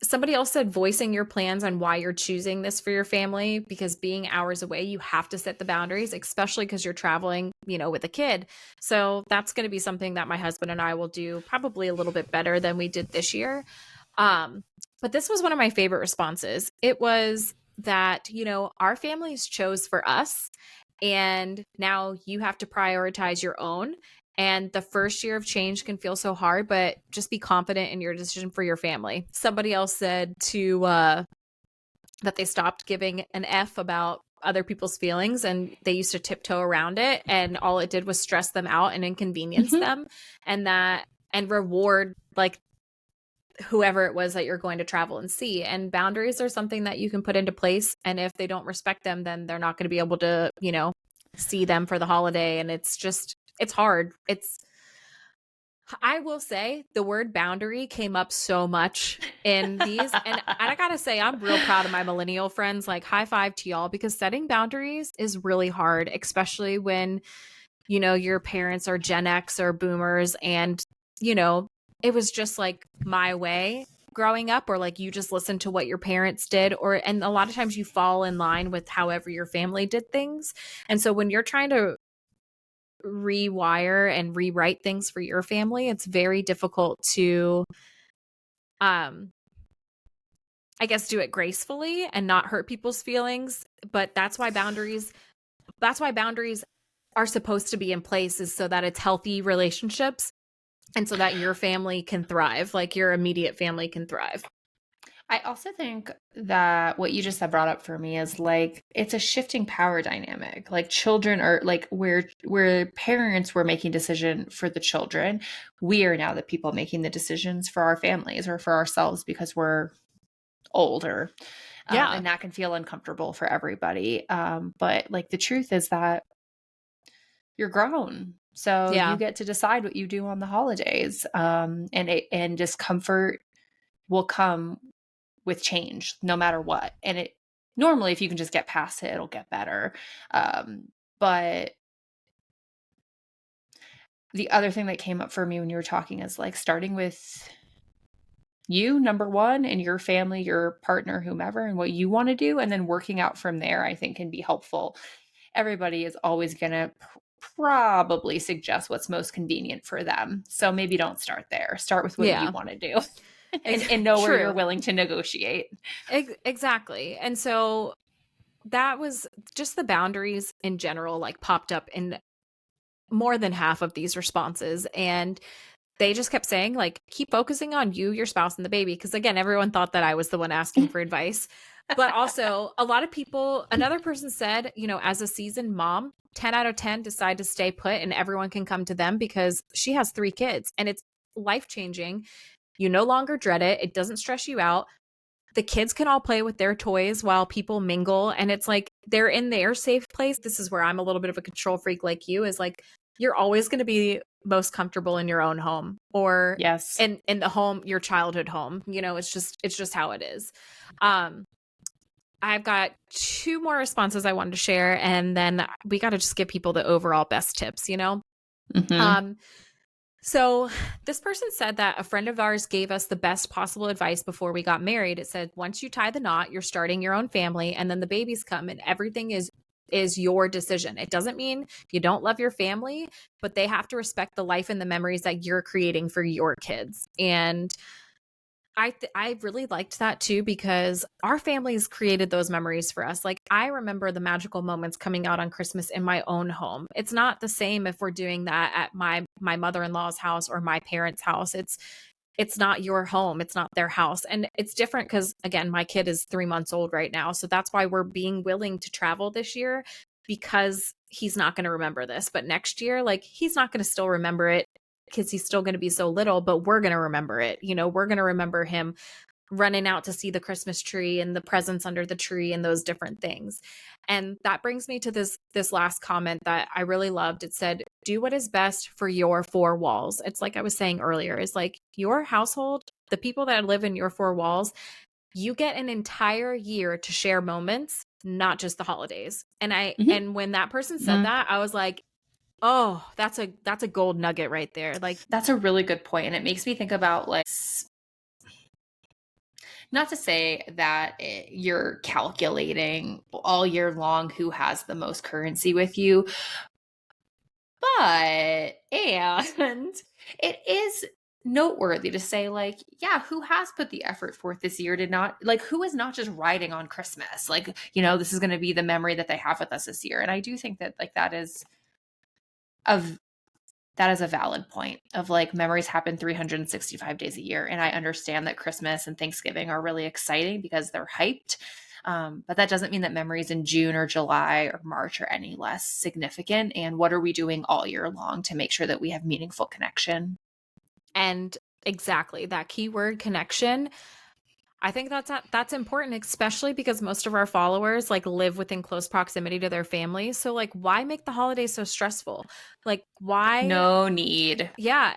Somebody else said voicing your plans on why you're choosing this for your family, because being hours away, you have to set the boundaries, especially because you're traveling, with a kid. So that's going to be something that my husband and I will do probably a little bit better than we did this year. Um, but this was one of my favorite responses. It was that, our families chose for us, and now you have to prioritize your own. And the first year of change can feel so hard, but just be confident in your decision for your family. Somebody else said that they stopped giving an F about other people's feelings and they used to tiptoe around it. And all it did was stress them out and inconvenience Mhm. them, and reward like whoever it was that you're going to travel and see. And boundaries are something that you can put into place. And if they don't respect them, then they're not going to be able to, see them for the holiday. And it's hard. I will say the word boundary came up so much in these. And I gotta say, I'm real proud of my millennial friends. Like, high five to y'all, because setting boundaries is really hard, especially when, your parents are Gen X or boomers. And, you know, it was just like my way growing up, or like you just listen to what your parents did, and a lot of times you fall in line with however your family did things. And so when you're trying to rewire and rewrite things for your family, it's very difficult to um I guess do it gracefully and not hurt people's feelings. But that's why boundaries are supposed to be in place, is so that it's healthy relationships and so that your family can thrive, like your immediate family can thrive. I also think that what you just said brought up for me is like it's a shifting power dynamic. Like children are like where parents were making decision for the children, we are now the people making the decisions for our families or for ourselves because we're older. Yeah. And that can feel uncomfortable for everybody. But like the truth is that you're grown. So you Yeah. get to decide what you do on the holidays. And discomfort will come with change no matter what. And it normally, if you can just get past it, it'll get better. But the other thing that came up for me when you were talking is like starting with you, number one, and your family, your partner, whomever, and what you want to do, and then working out from there, I think can be helpful. Everybody is always going to probably suggest what's most convenient for them. So maybe don't start there. Start with what you Yeah. want to do and know where you're True. willing to negotiate. Exactly. And so that was just the boundaries in general, like popped up in more than half of these responses. And they just kept saying, like, keep focusing on you, your spouse, and the baby. Because again, everyone thought that I was the one asking for advice. But also, a lot of people, another person said, as a seasoned mom, 10 out of 10 decide to stay put and everyone can come to them because she has 3 kids and it's life changing. You no longer dread it, it doesn't stress you out. The kids can all play with their toys while people mingle, and it's like they're in their safe place. This is where I'm a little bit of a control freak like you, is like you're always going to be most comfortable in your own home, or Yes. in the home, your childhood home. It's just how it is. um I've got 2 more responses I wanted to share, and then we got to just give people the overall best tips. Hmm. um so this person said that a friend of ours gave us the best possible advice before we got married. It said, once you tie the knot, you're starting your own family, and then the babies come and everything is your decision. It doesn't mean you don't love your family, but they have to respect the life and the memories that you're creating for your kids. And I really liked that too, because our families created those memories for us. Like, I remember the magical moments coming out on Christmas in my own home. It's not the same if we're doing that at my mother-in-law's house or my parents' house. It's not your home, it's not their house. And it's different because, again, my kid is 3 months old right now, so that's why we're being willing to travel this year, because he's not going to remember this. But next year, like, he's not going to still remember it because he's still going to be so little, but we're going to remember it. We're going to remember him running out to see the Christmas tree and the presents under the tree and those different things. And that brings me to this last comment that I really loved. It said, "Do what is best for your four walls." It's like I was saying earlier, is like your household, the people that live in your four walls, you get an entire year to share moments, not just the holidays. And Mhm. when that person said Mhm. that, I was like, "Oh, that's a gold nugget right there." Like, That's a really good point, and it makes me think about, like, not to say that you're calculating all year long who has the most currency with you, but and it is noteworthy to say, like, yeah, who has put the effort forth this year to not, like, who is not just riding on Christmas, like, this is going to be the memory that they have with us this year. And I do think that, like, a that is a valid point of, like, memories happen 365 days a year. And I understand that Christmas and Thanksgiving are really exciting because they're hyped. But that doesn't mean that memories in June or July or March are any less significant. And what are we doing all year long to make sure that we have meaningful connection? and exactly that keyword connection. I think that's important, especially because most of our followers like live within close proximity to their families. So like, why make the holidays so stressful? Like, why? No need. Yeah,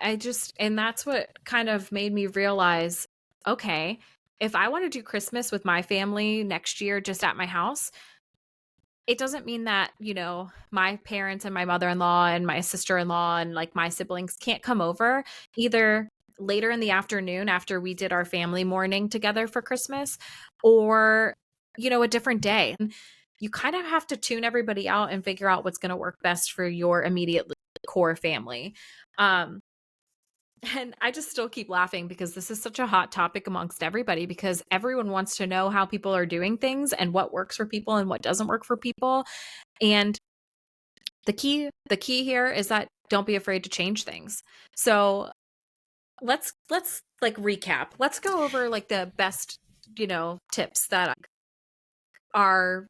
and that's what kind of made me realize, okay, if I want to do Christmas with my family next year just at my house, it doesn't mean that, my parents and my mother-in-law and my sister-in-law and like my siblings can't come over either later in the afternoon after we did our family morning together for Christmas, or, a different day. You kind of have to tune everybody out and figure out what's going to work best for your immediate core family. Um, and I just still keep laughing because this is such a hot topic amongst everybody, because everyone wants to know how people are doing things and what works for people and what doesn't work for people. And the key here is that don't be afraid to change things. So let's like recap. Let's go over like the best, tips that are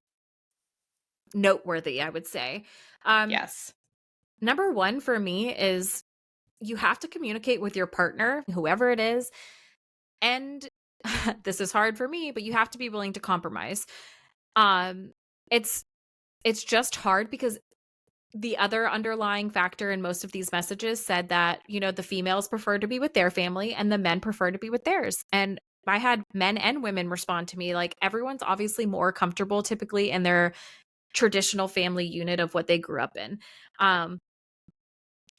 noteworthy, I would say. Um, Yes. Number one for me is you have to communicate with your partner, whoever it is. And this is hard for me, but you have to be willing to compromise. Um, it's it's just hard because the other underlying factor in most of these messages said that, the females prefer to be with their family and the men prefer to be with theirs. And I had men and women respond to me like everyone's obviously more comfortable typically in their traditional family unit of what they grew up in. Um,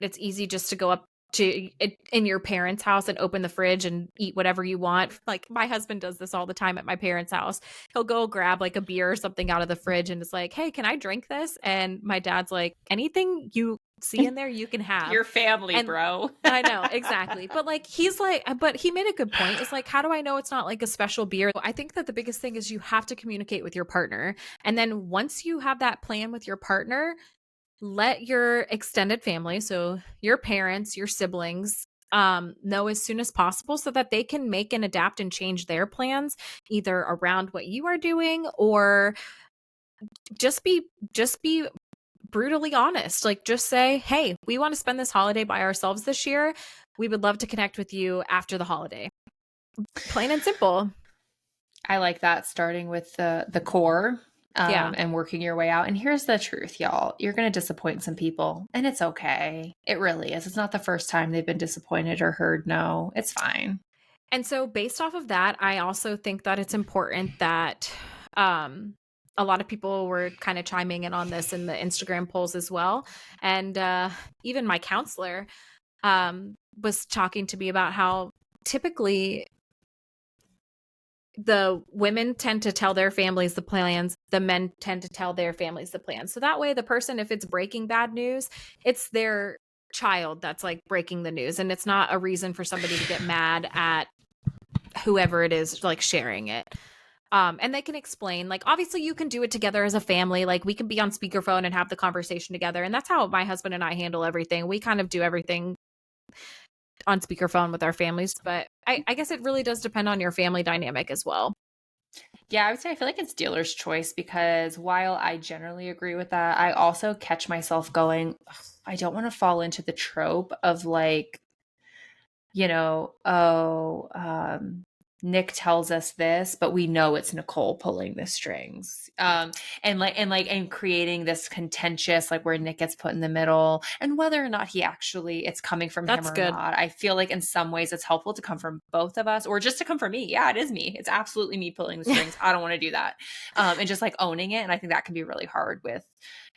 it's easy just to go up to in your parents' house and open the fridge and eat whatever you want. Like my husband does this all the time at my parents' house. He'll go grab like a beer or something out of the fridge and it's like, "Hey, can I drink this?" And my dad's like, "Anything you see in there, you can have." Your family, And bro. I know, exactly. But like he's like, but he made a good point. It's like, how do I know it's not like a special beer? I think that the biggest thing is you have to communicate with your partner. And then once you have that plan with your partner, let your extended family, so your parents, your siblings, know as soon as possible so that they can make and adapt and change their plans either around what you are doing, or just be brutally honest. Like just say, "Hey, we want to spend this holiday by ourselves this year. We would love to connect with you after the holiday." Plain and simple. I like that, starting with the core, Yeah. and working your way out. And here's the truth, y'all. You're going to disappoint some people, and it's okay. It really is. It's not the first time they've been disappointed or heard no. It's fine. And so based off of that, I also think that it's important that um a lot of people were kind of chiming in on this in the Instagram polls as well. And even my counselor was talking to me about how typically the women tend to tell their families the plans, the men tend to tell their families the plans. So that way the person, if it's breaking bad news, it's their child that's like breaking the news, and it's not a reason for somebody to get mad at whoever it is like sharing it. And they can explain, like, obviously you can do it together as a family. Like we can be on speakerphone and have the conversation together. And that's how my husband and I handle everything. We kind of do everything on speakerphone with our families. But I guess it really does depend on your family dynamic as well. Yeah, I would say I feel like it's dealer's choice, because while I generally agree with that, I also catch myself going, "Ugh, I don't want to fall into the trope of, like, oh, Nick tells us this, but we know it's Nicole pulling the strings. And creating this contentious, like where Nick gets put in the middle, and whether or not it's coming from him That's or good. not. I feel like in some ways it's helpful to come from both of us, or just to come from me. Yeah, it is me. It's absolutely me pulling the strings. I don't want to do that. And just like owning it. And I think that can be really hard with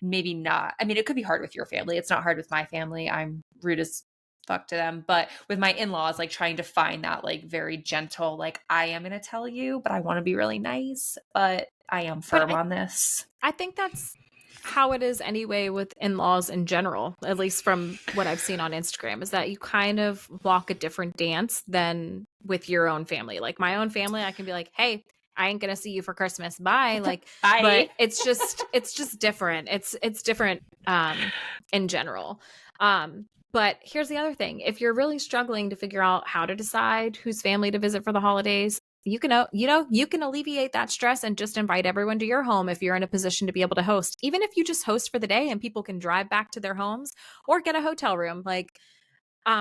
maybe not. I mean, it could be hard with your family. It's not hard with my family. I'm rude as fuck to them. But with my in-laws, like trying to find that like very gentle, like I am gonna tell you, but I want to be really nice, but I am But firm on this. I think that's how it is anyway with in-laws in general, at least from what I've seen on Instagram, is that you kind of walk a different dance than with your own family. Like my own family, I can be like, "Hey, I ain't going to see you for Christmas. Bye." Like, but Bye. it's just different. It's different in general. But here's the other thing. If you're really struggling to figure out how to decide whose family to visit for the holidays, you can alleviate that stress and just invite everyone to your home if you're in a position to be able to host. Even if you just host for the day and people can drive back to their homes or get a hotel room, like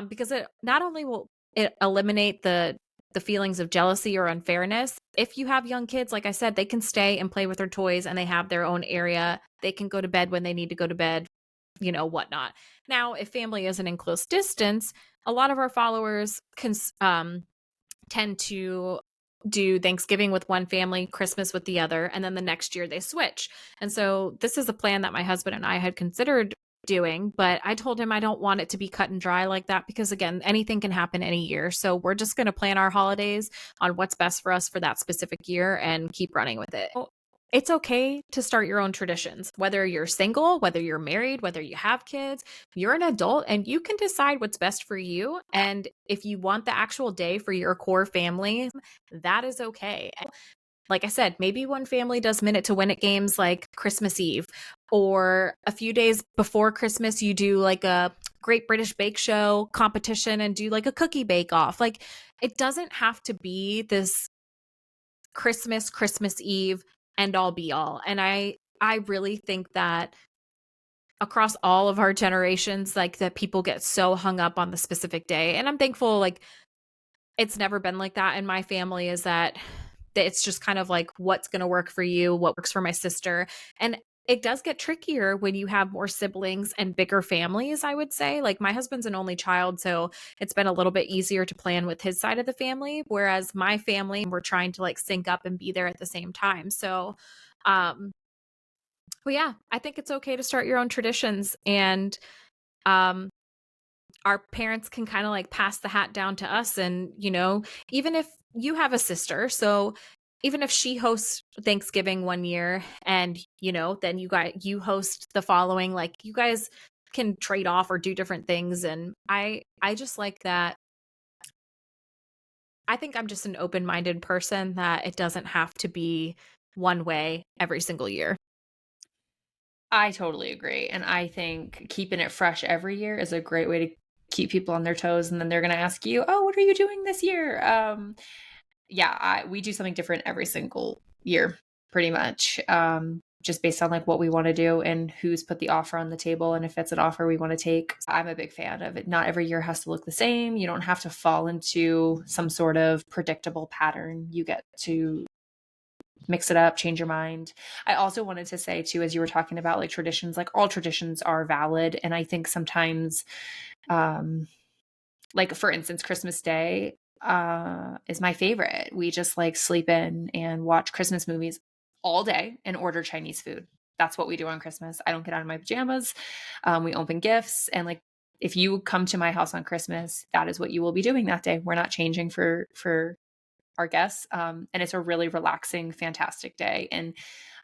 because it not only will it eliminate the feelings of jealousy or unfairness. If you have young kids, like I said, they can stay and play with their toys and they have their own area. They can go to bed when they need to go to bed, whatnot. Now, if family isn't in close distance, a lot of our followers can tend to do Thanksgiving with one family, Christmas with the other, and then the next year they switch. And so this is a plan that my husband and I had considered doing, but I told him I don't want it to be cut and dry like that because again, anything can happen any year. So we're just going to plan our holidays on what's best for us for that specific year and keep running with it. It's okay to start your own traditions, whether you're single, whether you're married, whether you have kids. You're an adult and you can decide what's best for you. And if you want the actual day for your core family, that is okay. Like I said, maybe one family does minute to win it games like Christmas Eve, or a few days before Christmas, you do like a Great British Bake Show competition and do like a cookie bake off. Like it doesn't have to be this Christmas Eve end all be all. And I really think that across all of our generations, like that people get so hung up on the specific day. And I'm thankful like it's never been like that in my family, is that it's just kind of like what's going to work for you, what works for my sister. And it does get trickier when you have more siblings and bigger families, I would say. Like my husband's an only child, so it's been a little bit easier to plan with his side of the family, whereas my family, we're trying to like sync up and be there at the same time. So um well, yeah, I think it's okay to start your own traditions, and um our parents can kind of like pass the hat down to us. And even if you have a sister, so even if she hosts Thanksgiving one year and then you host the following, like you guys can trade off or do different things. And I just like that. I think I'm just an open-minded person that it doesn't have to be one way every single year. I totally agree. And I think keeping it fresh every year is a great way to keep people on their toes. And then they're going to ask you, oh, what are you doing this year? Yeah, we do something different every single year, pretty much. Just based on like what we want to do and who's put the offer on the table and if it's an offer we want to take. I'm a big fan of it. Not every year has to look the same. You don't have to fall into some sort of predictable pattern. You get to mix it up, change your mind. I also wanted to say too, as you were talking about like traditions, like all traditions are valid. And I think sometimes, like for instance, Christmas Day is my favorite. We just like sleep in and watch Christmas movies all day and order Chinese food. That's what we do on Christmas. I don't get out of my pajamas. We open gifts, and like if you come to my house on Christmas, that is what you will be doing that day. We're not changing for our guests. And it's a really relaxing, fantastic day. And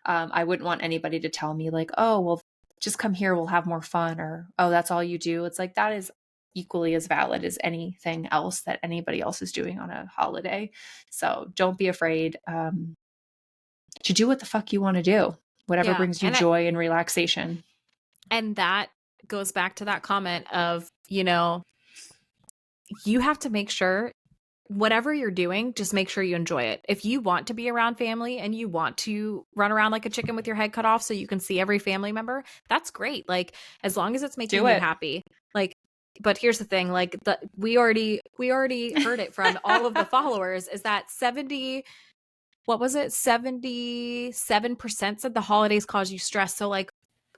I wouldn't want anybody to tell me like, oh, well, just come here, we'll have more fun, or oh, that's all you do. It's like that is equally as valid as anything else that anybody else is doing on a holiday. So don't be afraid to do what the fuck you want to do, whatever Yeah, brings you joy and relaxation. and that goes back to that comment of, you have to make sure whatever you're doing, just make sure you enjoy it. If you want to be around family and you want to run around like a chicken with your head cut off so you can see every family member, that's great. Like, as long as it's making Do you it. happy. Like, But here's the thing, like we already heard it from all of the followers is that 77% said the holidays cause you stress. So like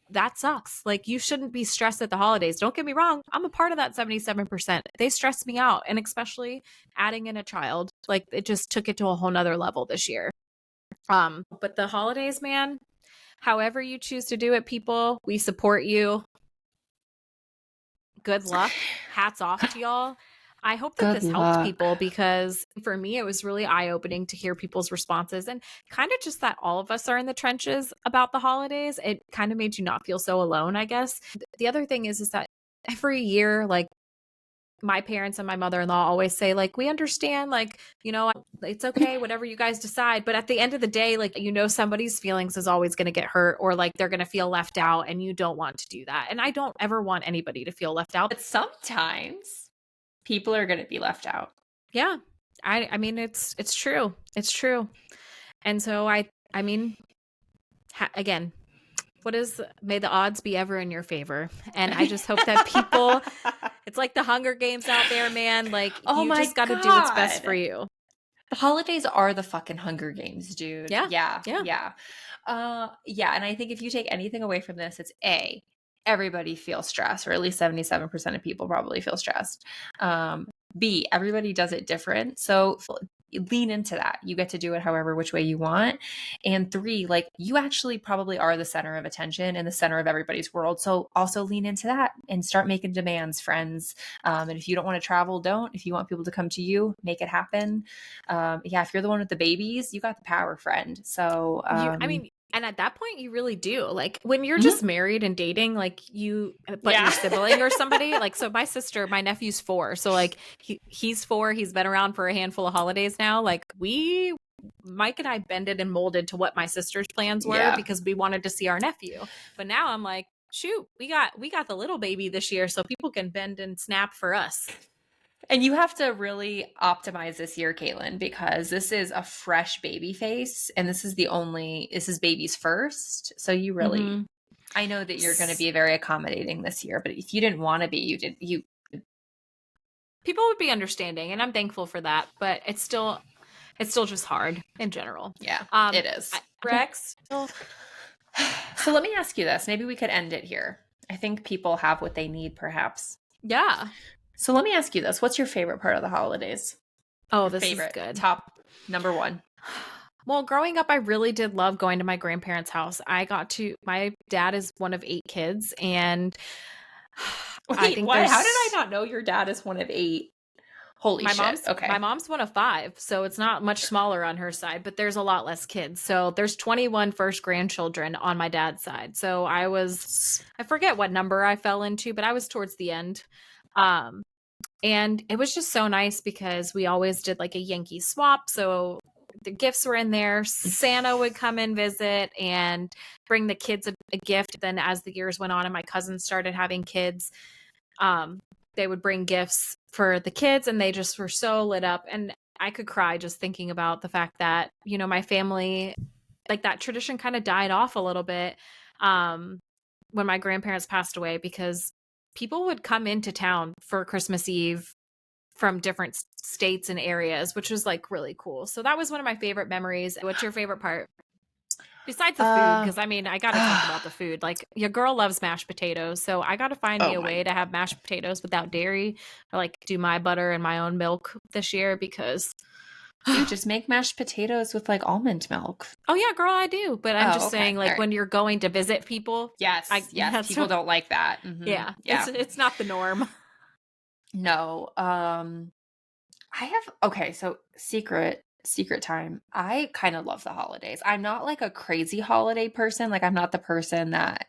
that sucks. Like you shouldn't be stressed at the holidays. Don't get me wrong. I'm a part of that 77%. They stress me out. And especially adding in a child, like it just took it to a whole nother level this year. But the holidays, man, however you choose to do it, people, we support you. Good luck. Hats off to y'all. I hope that Good this helped luck. people because for me, it was really eye opening to hear people's responses and kind of just that all of us are in the trenches about the holidays. It kind of made you not feel so alone, I guess. The other thing is that every year, like my parents and my mother-in-law always say, like, we understand, like, it's okay, whatever you guys decide. But at the end of the day, like, somebody's feelings is always going to get hurt or like they're going to feel left out and you don't want to do that. And I don't ever want anybody to feel left out. But sometimes people are going to be left out. Yeah. I mean, it's true. It's true. And so I mean, again, may the odds be ever in your favor. And I just hope that people, it's like the Hunger Games out there, man. Like you just got to do what's best for you. The holidays are the fucking Hunger Games, dude. Yeah. Yeah. And I think if you take anything away from this, it's everybody feels stressed, or at least 77% of people probably feel stressed. B, everybody does it different. So lean into that. You get to do it however which way you want. And 3, like you actually probably are the center of attention and the center of everybody's world. So also lean into that and start making demands, friends. And if you don't want to travel, don't. If you want people to come to you, make it happen. If you're the one with the babies, you got the power, friend. So and at that point, you really do. Like when you're just married and dating, like your sibling or somebody, like, so my nephew's 4. So like he's 4, he's been around for a handful of holidays now. Like Mike and I bended and molded to what my sister's plans were because we wanted to see our nephew. But now I'm like, shoot, we got the little baby this year so people can bend and snap for us. And you have to really optimize this year, Caitlin, because this is a fresh baby face and this is baby's first. So you really, I know that you're going to be very accommodating this year, but if you didn't want to be, people would be understanding and I'm thankful for that, but it's still just hard in general. Yeah, it is. Rex. So let me ask you this. Maybe we could end it here. I think people have what they need, perhaps. Yeah. So let me ask you this. What's your favorite part of the holidays? Oh, this is good. Top number 1. Well, growing up, I really did love going to my grandparents' house. My dad is one of 8 kids. And I think what? How did I not know your dad is one of 8? Holy shit. Okay. My mom's one of 5, so it's not much smaller on her side, but there's a lot less kids. So there's 21 first grandchildren on my dad's side. So I forget what number I fell into, but I was towards the end. And it was just so nice because we always did like a Yankee swap. So the gifts were in there. Santa would come and visit and bring the kids a gift. Then as the years went on and my cousins started having kids, they would bring gifts for the kids and they just were so lit up. And I could cry just thinking about the fact that, my family, like that tradition kind of died off a little bit when my grandparents passed away because people would come into town for Christmas Eve from different states and areas, which was like really cool. So that was one of my favorite memories. What's your favorite part? Besides the food, because I mean, I got to talk about the food. Like your girl loves mashed potatoes. So I got to find me a way to have mashed potatoes without dairy or like do my butter and my own milk this year because you just make mashed potatoes with like almond milk. Oh yeah, girl, I do. But I'm just saying like when you're going to visit people. Yes. People don't like that. Mm-hmm. Yeah. It's not the norm. No. So secret time. I kind of love the holidays. I'm not like a crazy holiday person. Like I'm not the person that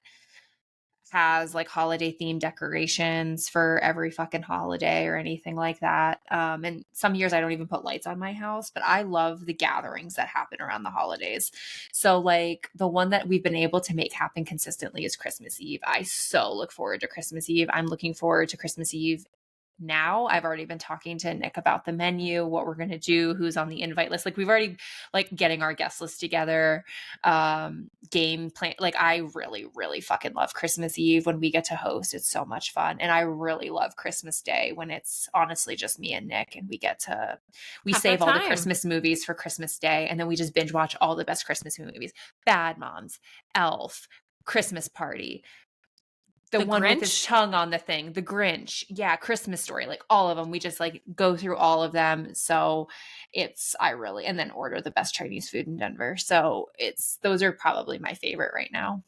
has like holiday themed decorations for every fucking holiday or anything like that. And some years I don't even put lights on my house, but I love the gatherings that happen around the holidays. So like the one that we've been able to make happen consistently is Christmas Eve. I so look forward to Christmas Eve. I'm looking forward to Christmas Eve now. I've already been talking to Nick about the menu, what we're going to do, who's on the invite list. Like we've already like getting our guest list together, game plan. Like I really, really fucking love Christmas Eve when we get to host. It's so much fun. And I really love Christmas Day when it's honestly just me and Nick and we Have that save all the time. Christmas movies for Christmas Day. And then we just binge watch all the best Christmas movies. Bad Moms, Elf, Christmas Party, the The one with his Grinch. tongue on the thing, the Grinch, yeah, Christmas Story, like all of them. We just like go through all of them. So and then order the best Chinese food in Denver. So those are probably my favorite right now.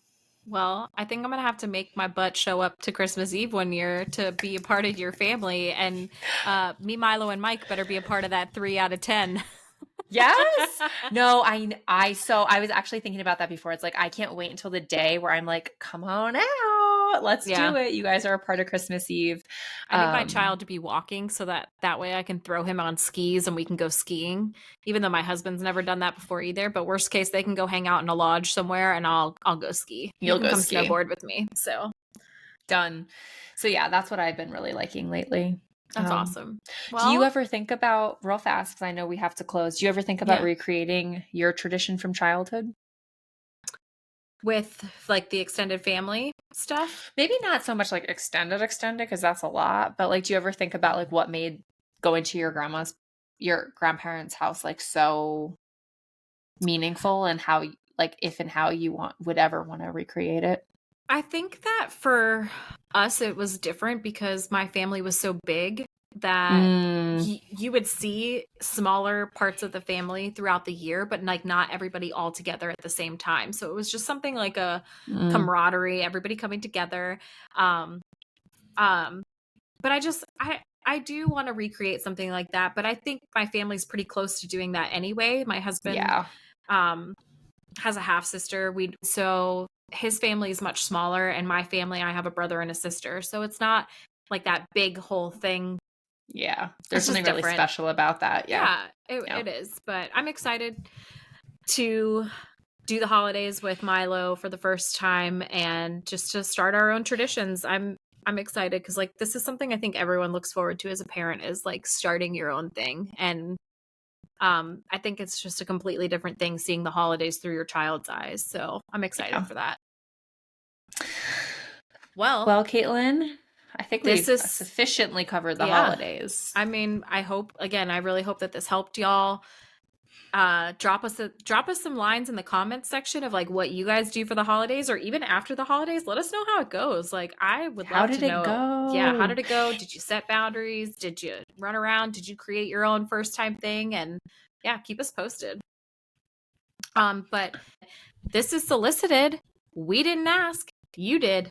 Well, I think I'm gonna have to make my butt show up to Christmas Eve one year to be a part of your family, and me, Milo, and Mike better be a part of that 3 out of 10. Yes. No, I was actually thinking about that before. It's like I can't wait until the day where I'm like, come on out. Let's Yeah. do it. You guys are a part of Christmas Eve. I need my child to be walking so that way I can throw him on skis and we can go skiing. Even though my husband's never done that before either, but worst case they can go hang out in a lodge somewhere and I'll go ski. You You'll can go come ski. snowboard with me. So Done. So yeah, that's what I've been really liking lately. that's awesome. Do you Well, ever think about, real fast, because I know we have to close, do you ever think about yeah. recreating your tradition from childhood? With like the extended family stuff. Maybe not so much like extended, because that's a lot, but like, do you ever think about like what made going to your grandparents' house like so meaningful and how, like, if and how would ever want to recreate it? I think that for us, it was different because my family was so big that you would see smaller parts of the family throughout the year, but like not everybody all together at the same time. So it was just something like a camaraderie, everybody coming together. Um, but I do want to recreate something like that, but I think my family's pretty close to doing that anyway. My husband, Yeah. has a half sister. So his family is much smaller, and my family, I have a brother and a sister. So it's not like that big whole thing. Yeah. There's It's just something really different. special about that. Yeah. Yeah, it is. But I'm excited to do the holidays with Milo for the first time and just to start our own traditions. I'm excited because like this is something I think everyone looks forward to as a parent, is like starting your own thing. And I think it's just a completely different thing seeing the holidays through your child's eyes. So I'm excited for that. Well, Caitlin, I think this we've is sufficiently covered the yeah. holidays. I mean, I really hope that this helped y'all. Drop us some lines in the comments section of like what you guys do for the holidays, or even after the holidays. Let us know how it goes. Like I would love to know. Yeah, how did it go? Did you set boundaries? Did you run around? Did you create your own first time thing? And yeah, keep us posted. But this is solicited. We didn't ask. You did.